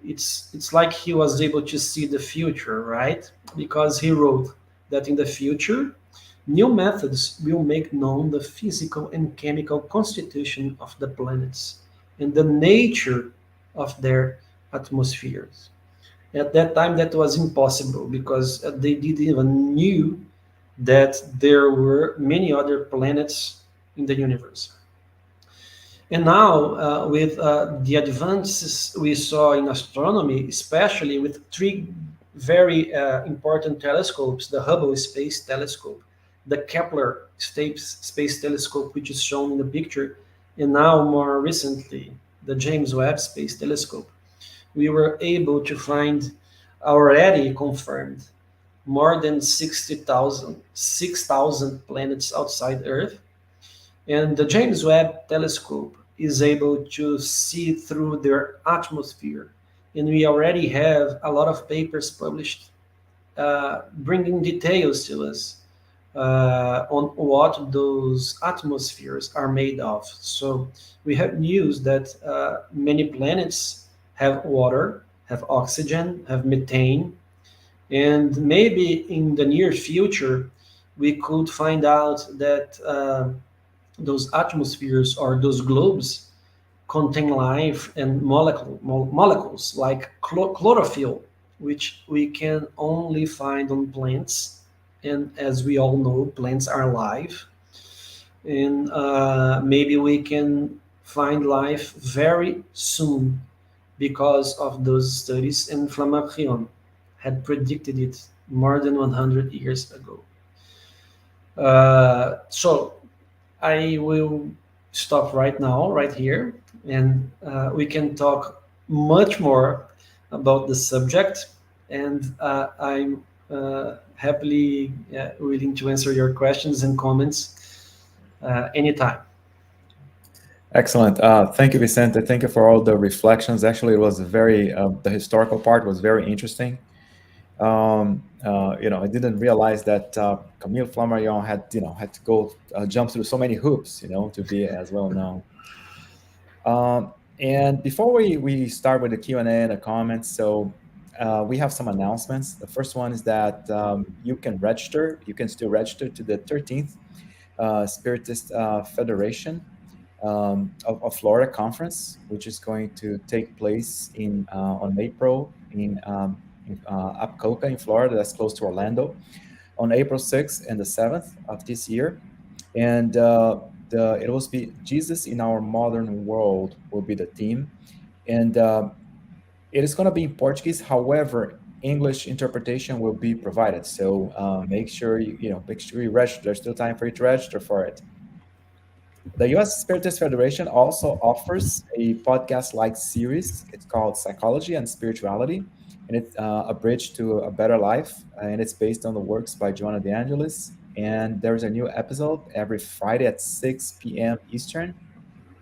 It's like he was able to see the future, right? Because he wrote that in the future, new methods will make known the physical and chemical constitution of the planets and the nature of their atmospheres. At that time, that was impossible because they didn't even knew that there were many other planets in the universe. And now, with the advances we saw in astronomy, especially with three very important telescopes, the Hubble Space Telescope, the Kepler Space Telescope, which is shown in the picture, and now more recently, the James Webb Space Telescope, we were able to find already confirmed more than 6,000 planets outside Earth. And the James Webb Telescope is able to see through their atmosphere. And we already have a lot of papers published bringing details to us on what those atmospheres are made of. So we have news that many planets have water, have oxygen, have methane, and maybe in the near future we could find out that those atmospheres or those globes contain life and molecules like chlorophyll, which we can only find on plants. And as we all know, plants are alive. And maybe we can find life very soon because of those studies. And Flammarion had predicted it more than 100 years ago. So I will stop right now, right here, and we can talk much more about the subject. And I'm happily willing to answer your questions and comments anytime. Excellent. Thank you, Vicente. Thank you for all the reflections. Actually, it was very, the historical part was very interesting. I didn't realize that Camille Flammarion had to go jump through so many hoops, to be as well known. And before we start with the Q&A and the comments, so we have some announcements. The first one is that you can register. You can still register to the 13th Spiritist Federation. of Florida conference, which is going to take place in on April in Apcoca in Florida. That's close to Orlando, on April 6th and the 7th of this year. And it will be Jesus in Our Modern World will be the theme. And it is going to be in Portuguese. However, English interpretation will be provided. So make sure make sure you register. There's still time for you to register for it. The U.S. Spiritist Federation also offers a podcast-like series. It's called Psychology and Spirituality, and it's a bridge to a better life. And it's based on the works by Joanna De Angelis. And there's a new episode every Friday at 6 p.m. Eastern,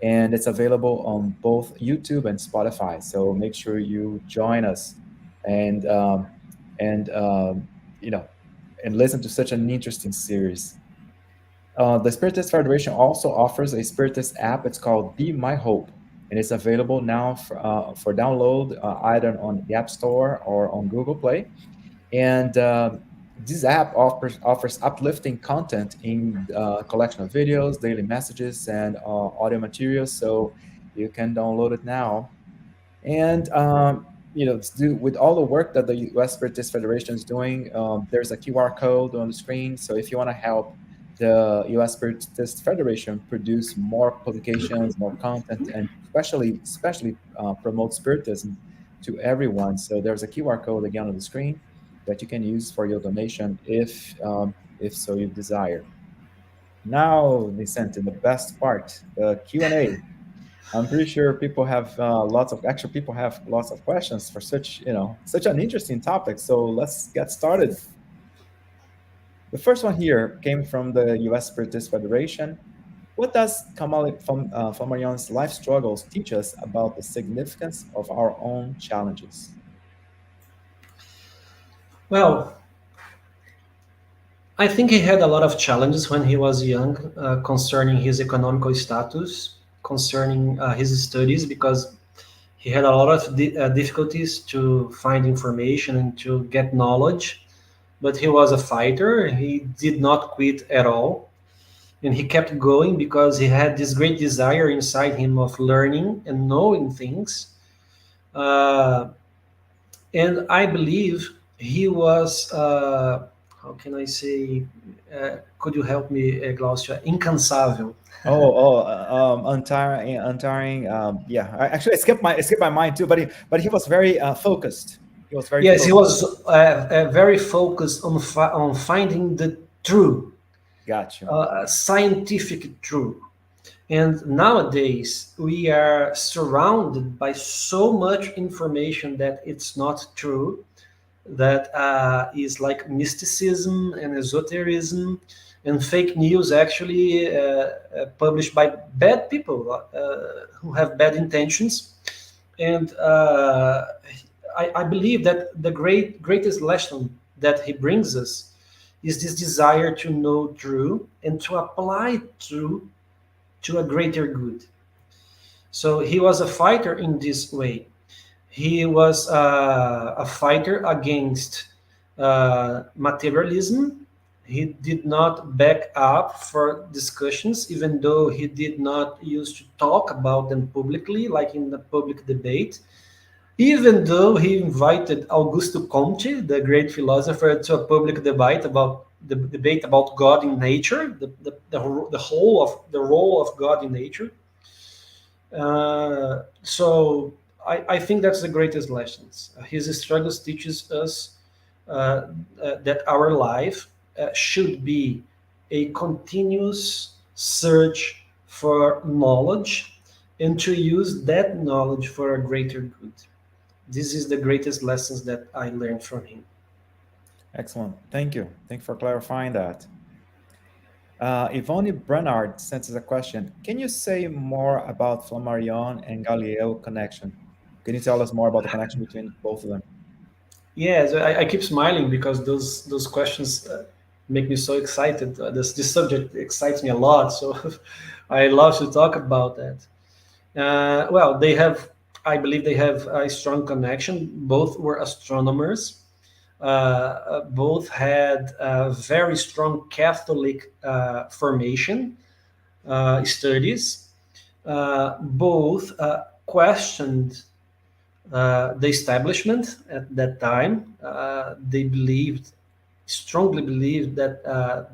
and it's available on both YouTube and Spotify. So make sure you join us and and you know and listen to such an interesting series. The Spiritist Federation also offers a Spiritist app. It's called Be My Hope, and it's available now for download either on the App Store or on Google Play. And this app offers uplifting content in a collection of videos, daily messages, and audio materials. So you can download it now. And with all the work that the U.S. Spiritist Federation is doing, there's a QR code on the screen. So if you want to help the U.S. Spiritist Federation produce more publications, more content, and especially promote Spiritism to everyone, so there's a QR code again on the screen that you can use for your donation if so you desire. Now, Vicente, the best part, the Q&A. I'm pretty sure people have lots of questions for such an interesting topic. So let's get started. The first one here came from the U.S. Spiritist Federation. What does Flammarion's life struggles teach us about the significance of our own challenges? Well, I think he had a lot of challenges when he was young concerning his economical status, concerning his studies, because he had a lot of difficulties to find information and to get knowledge. But he was a fighter. He did not quit at all. And he kept going because he had this great desire inside him of learning and knowing things. Uh, and I believe he was, how can I say, could you help me, Glaucia? Incansável. Untiring. Yeah, actually, it skipped my mind too. But he was very focused. He was very Yes, he focused. was very focused on on finding the true, Got you. scientific truth. And nowadays we are surrounded by so much information that it's not true, that is like mysticism and esotericism and fake news, actually published by bad people who have bad intentions. And I believe that the greatest lesson that he brings us is this desire to know true and to apply true to a greater good. So he was a fighter in this way. He was a fighter against materialism. He did not back up for discussions, even though he did not used to talk about them publicly, like in the public debate. Even though he invited Augusto Comte, the great philosopher, to a public debate about God in nature, the whole of the role of God in nature. So I think that's the greatest lessons. His struggles teaches us that our life should be a continuous search for knowledge and to use that knowledge for a greater good. This is the greatest lessons that I learned from him. Excellent. Thank you. Thank you for clarifying that. Yvonne Bernard sends us a question. Can you say more about Flammarion and Galileo connection? Can you tell us more about the connection between both of them? Yes, I keep smiling because those questions make me so excited. This subject excites me a lot, so I love to talk about that. Well, I believe they have a strong connection. Both were astronomers. Both had a very strong Catholic formation studies. both questioned the establishment at that time. They strongly believed that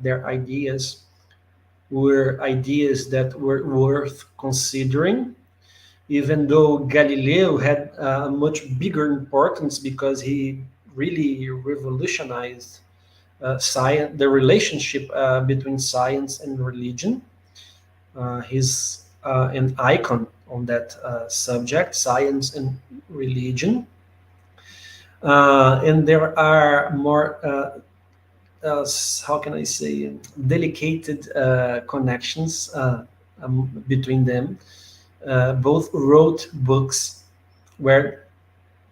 their ideas were ideas that were worth considering, even though Galileo had a much bigger importance because he really revolutionized science, the relationship between science and religion. He's an icon on that subject, science and religion. And there are more, how can I say, delicate connections between them. Both wrote books where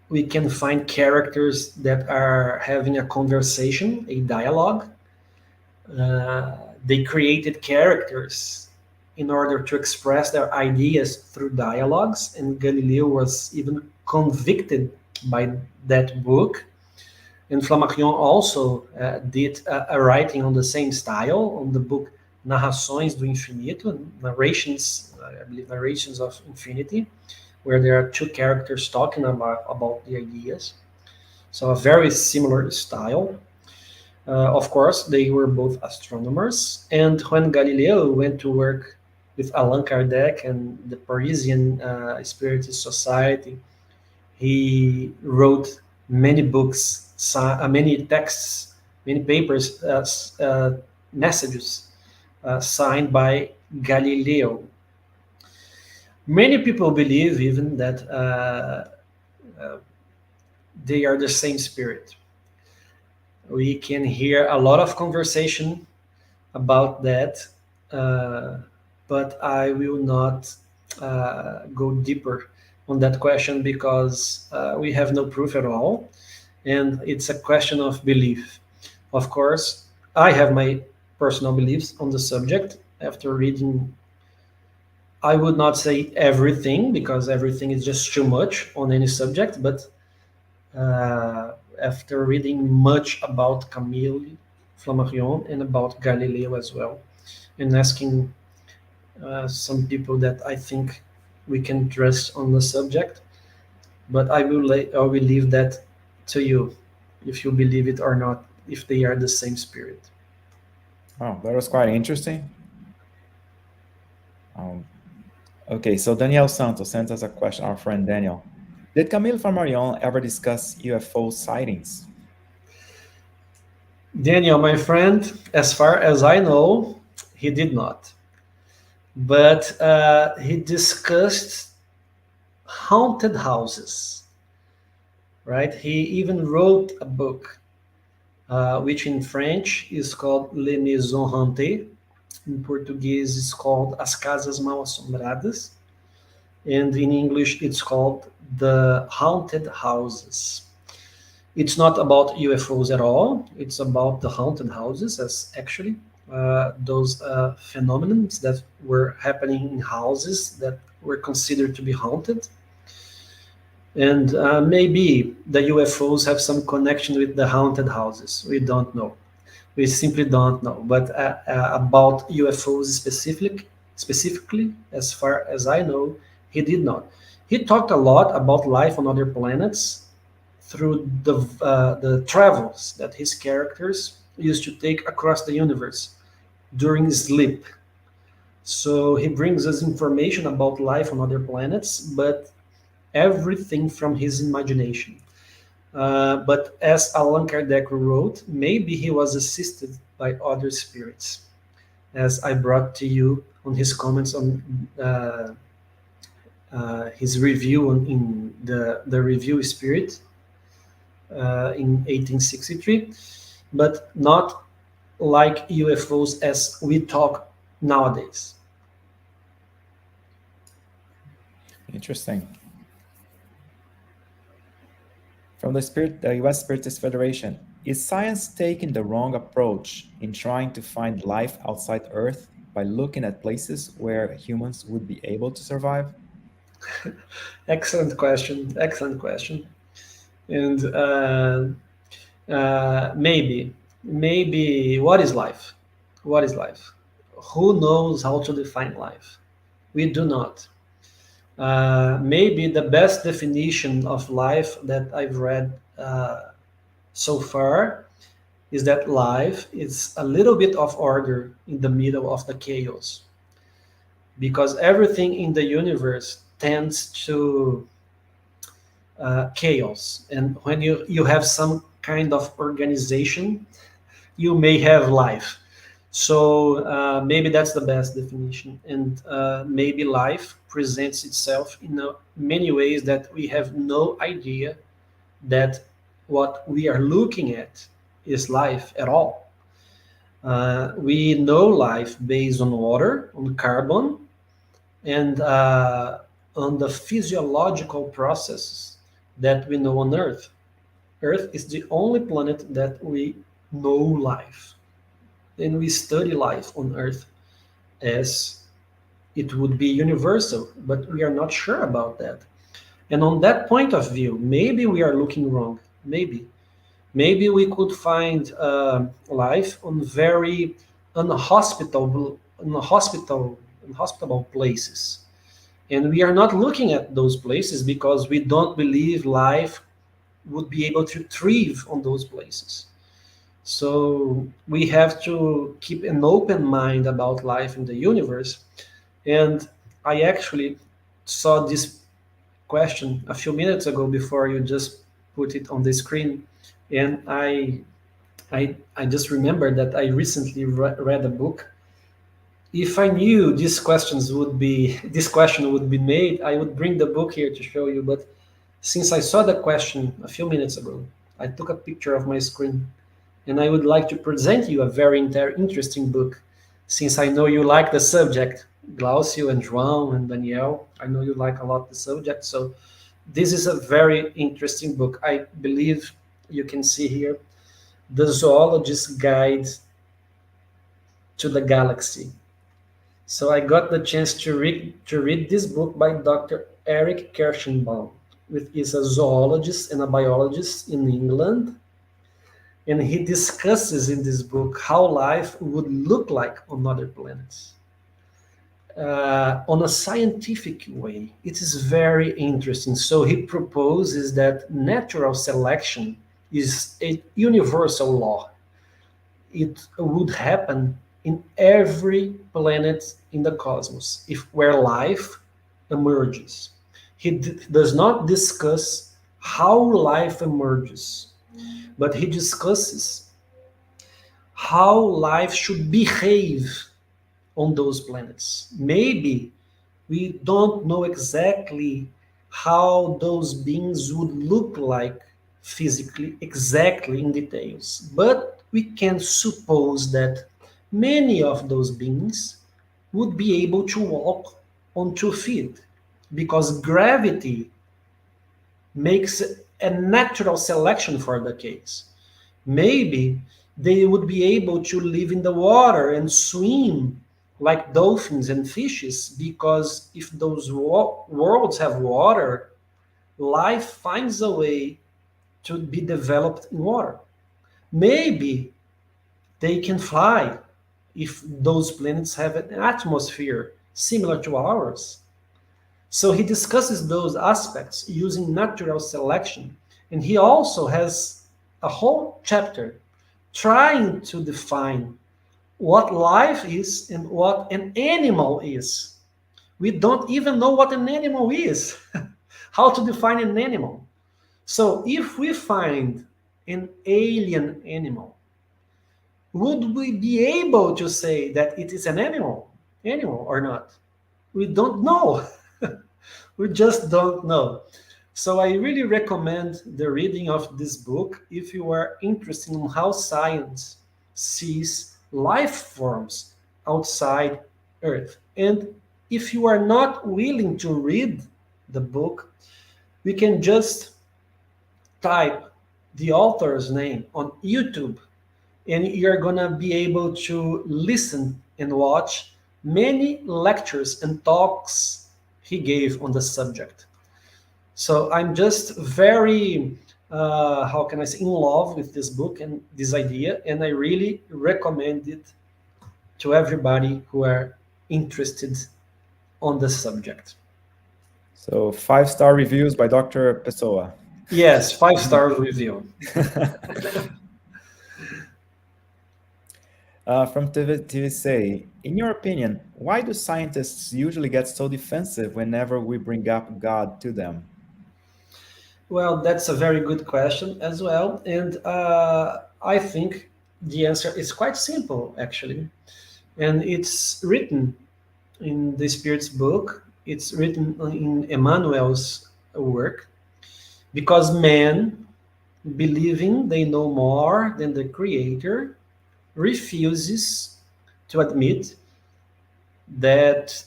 we can find characters that are having a conversation, a dialogue. They created characters in order to express their ideas through dialogues, and Galileo was even convicted by that book. And Flammarion also did a writing on the same style on the book Narrações do Infinito, narrations, I believe, narrations of infinity, where there are two characters talking about the ideas. So a very similar style. Of course, they were both astronomers. And when Galileo went to work with Allan Kardec and the Parisian Spiritist Society, he wrote many books, many texts, many papers, messages signed by Galileo. Many people believe even that uh, they are the same spirit. We can hear a lot of conversation about that, uh, but I will not go deeper on that question because we have no proof at all, and it's a question of belief. Of course, I have my personal beliefs on the subject after reading. I would not say everything because everything is just too much on any subject, but after reading much about Camille Flammarion and about Galileo as well, and asking some people that I think we can trust on the subject. But I will leave that to you, if you believe it or not, if they are the same spirit. Oh, that was quite interesting. Um, okay, so Daniel Santos sent us a question, our friend Daniel. Did Camille Flammarion ever discuss UFO sightings? Daniel, my friend, as far as I know, he did not. But he discussed haunted houses, right? He even wrote a book, which in French is called Les Maisons Hantées. In Portuguese, it's called As Casas Mal Assombradas. And in English, it's called The Haunted Houses. It's not about UFOs at all. It's about the haunted houses, as actually those phenomena that were happening in houses that were considered to be haunted. And maybe the UFOs have some connection with the haunted houses. We don't know. We simply don't know. But about UFOs specifically, as far as I know, he did not. He talked a lot about life on other planets through the travels that his characters used to take across the universe during sleep. So he brings us information about life on other planets, but everything from his imagination. But as Allan Kardec wrote, maybe he was assisted by other spirits, as I brought to you on his comments on his review in the review Spirit in 1863, but not like UFOs as we talk nowadays. Interesting. From the US Spiritist Federation, is science taking the wrong approach in trying to find life outside Earth by looking at places where humans would be able to survive? Excellent question. Excellent question. And maybe what is life? What is life? Who knows how to define life? We do not. Maybe the best definition of life that I've read so far is that life is a little bit of order in the middle of the chaos, because everything in the universe tends to chaos. And when you have some kind of organization, you may have life. So maybe that's the best definition. And maybe life presents itself in many ways that we have no idea that what we are looking at is life at all. We know life based on water, on carbon, and on the physiological processes that we know on Earth. Earth is the only planet that we know life. And we study life on Earth as it would be universal, but we are not sure about that. And on that point of view, maybe we are looking wrong. Maybe. Maybe we could find life on very unhospitable places. And we are not looking at those places because we don't believe life would be able to thrive on those places. So we have to keep an open mind about life in the universe. And I actually saw this question a few minutes ago before you just put it on the screen. And I just remembered that I recently read a book. If I knew this question would be made, I would bring the book here to show you. But since I saw the question a few minutes ago, I took a picture of my screen, and I would like to present you a very interesting book. Since I know you like the subject, Glaucio and João and Daniel, I know you like a lot the subject. So this is a very interesting book. I believe you can see here The Zoologist's Guide to the Galaxy. So I got the chance to read this book by Dr. Eric Kirschenbaum, which is a zoologist and a biologist in England. And he discusses in this book how life would look like on other planets. On a scientific way, it is very interesting. So he proposes that natural selection is a universal law. It would happen in every planet in the cosmos if where life emerges. He does not discuss how life emerges, but he discusses how life should behave on those planets. Maybe we don't know exactly how those beings would look like physically, exactly in details, but we can suppose that many of those beings would be able to walk on 2 feet because gravity makes a natural selection for the case. Maybe they would be able to live in the water and swim like dolphins and fishes because if those worlds have water, life finds a way to be developed in water. Maybe they can fly if those planets have an atmosphere similar to ours. So he discusses those aspects using natural selection. And he also has a whole chapter trying to define what life is and what an animal is. We don't even know what an animal is, how to define an animal. So if we find an alien animal, would we be able to say that it is an animal or not? We don't know. We just don't know. So I really recommend the reading of this book if you are interested in how science sees life forms outside Earth. And if you are not willing to read the book, we can just type the author's name on YouTube and you're gonna be able to listen and watch many lectures and talks he gave on the subject. So I'm just very, how can I say, in love with this book and this idea, and I really recommend it to everybody who are interested on the subject. So 5-star reviews by Dr. Pessoa. Yes, 5 star review. From TV say, in your opinion, why do scientists usually get so defensive whenever we bring up God to them? Well, that's a very good question as well. And I think the answer is quite simple, actually. And it's written in the Spirit's book, it's written in Emmanuel's work, because man, believing they know more than the Creator, refuses to admit that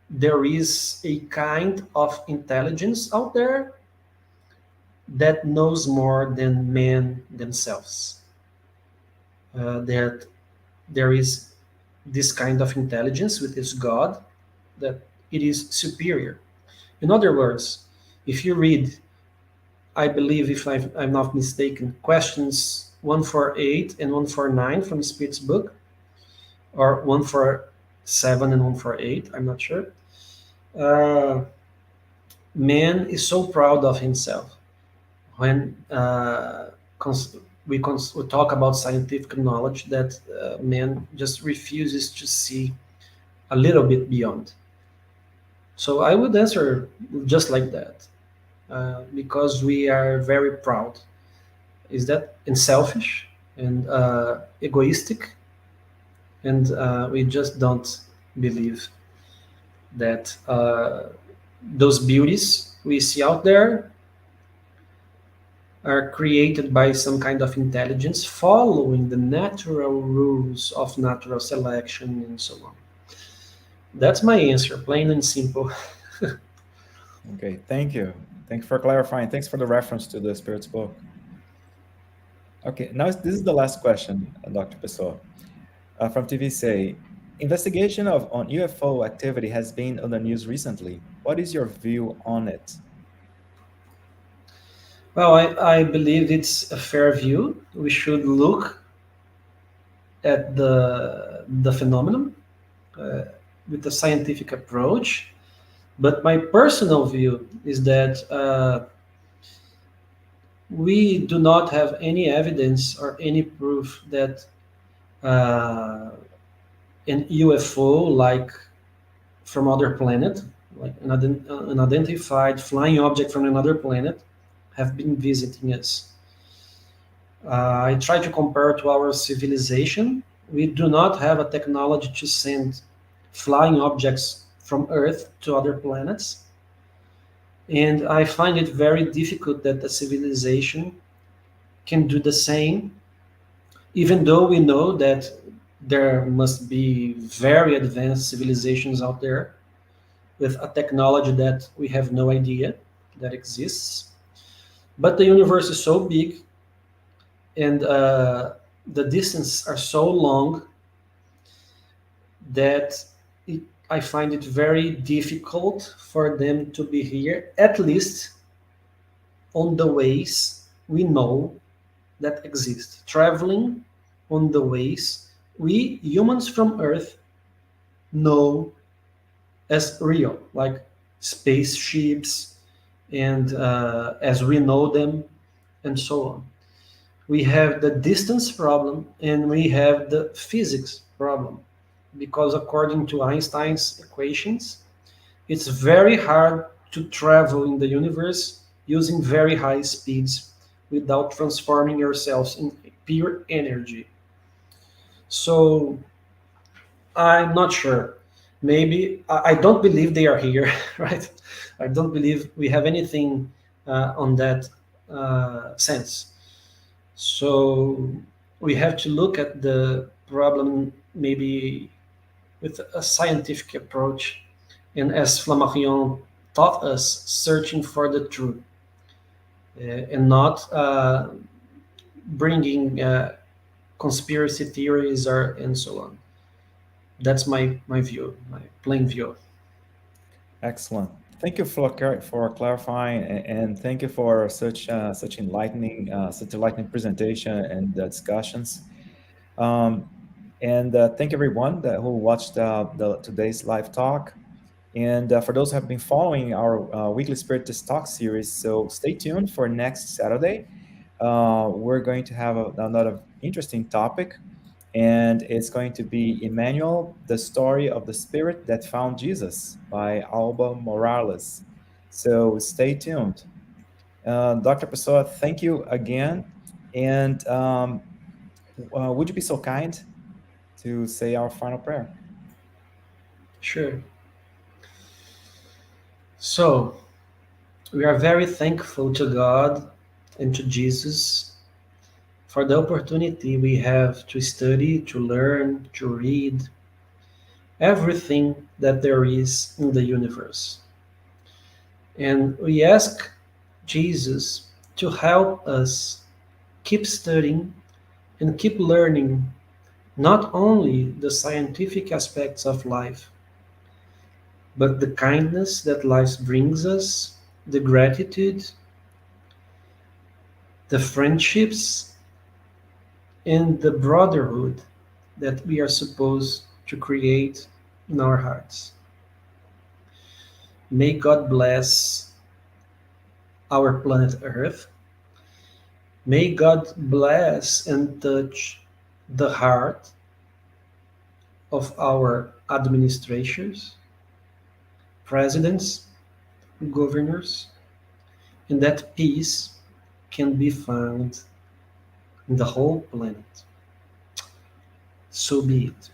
there is a kind of intelligence out there that knows more than men themselves. That there is this kind of intelligence, which is God, that it is superior. In other words, if you read, I believe, if I'm not mistaken, questions 148 and 149 from the Spirit's book, or 147 and 148, I'm not sure. Uh, Man is so proud of himself when we talk about scientific knowledge that man just refuses to see a little bit beyond. So I would answer just like that, because we are very proud. Is that and selfish and egoistic, and we just don't believe that those beauties we see out there are created by some kind of intelligence following the natural rules of natural selection and so on. That's my answer, plain and simple. Okay, thank you. Thank you for clarifying. Thanks for the reference to the Spirit's book. Okay, now this is the last question, Dr. Pessoa. From TV say, investigation of on UFO activity has been on the news recently. What is your view on it? Well, I believe it's a fair view. We should look at the phenomenon uh, with a scientific approach. But my personal view is that we do not have any evidence or any proof that uh, an UFO, like from other planet, like an identified flying object from another planet, have been visiting us. I try to compare to our civilization. We do not have a technology to send flying objects from Earth to other planets. And I find it very difficult that the civilization can do the same, even though we know that there must be very advanced civilizations out there with a technology that we have no idea that exists. But the universe is so big, and the distances are so long that I find it very difficult for them to be here, at least on the ways we know that exist. Traveling on the ways we humans from Earth know as real, like spaceships, and as we know them, and so on. We have the distance problem and we have the physics problem, because according to Einstein's equations, it's very hard to travel in the universe using very high speeds without transforming yourselves in pure energy. So I'm not sure. Maybe I don't believe they are here, right? I don't believe we have anything on that sense. So we have to look at the problem maybe with a scientific approach, and as Flammarion taught us, searching for the truth, and not bringing conspiracy theories or and so on. That's my view, my plain view. Excellent. Thank you for clarifying, and thank you for such enlightening presentation and discussions. And thank everyone who watched the today's live talk. And for those who have been following our weekly Spiritist Talk series, so stay tuned for next Saturday. We're going to have another interesting topic, and it's going to be Emmanuel, the story of the spirit that found Jesus by Alba Morales. So stay tuned. Dr. Pessoa, thank you again. And would you be so kind to say our final prayer? Sure. So, we are very thankful to God and to Jesus for the opportunity we have to study, to learn, to read everything that there is in the universe. And we ask Jesus to help us keep studying and keep learning not only the scientific aspects of life, but the kindness that life brings us, the gratitude, the friendships, and the brotherhood that we are supposed to create in our hearts. May God bless our planet Earth. May God bless and touch the heart of our administrators, presidents, governors, and that peace can be found in the whole planet. So be it.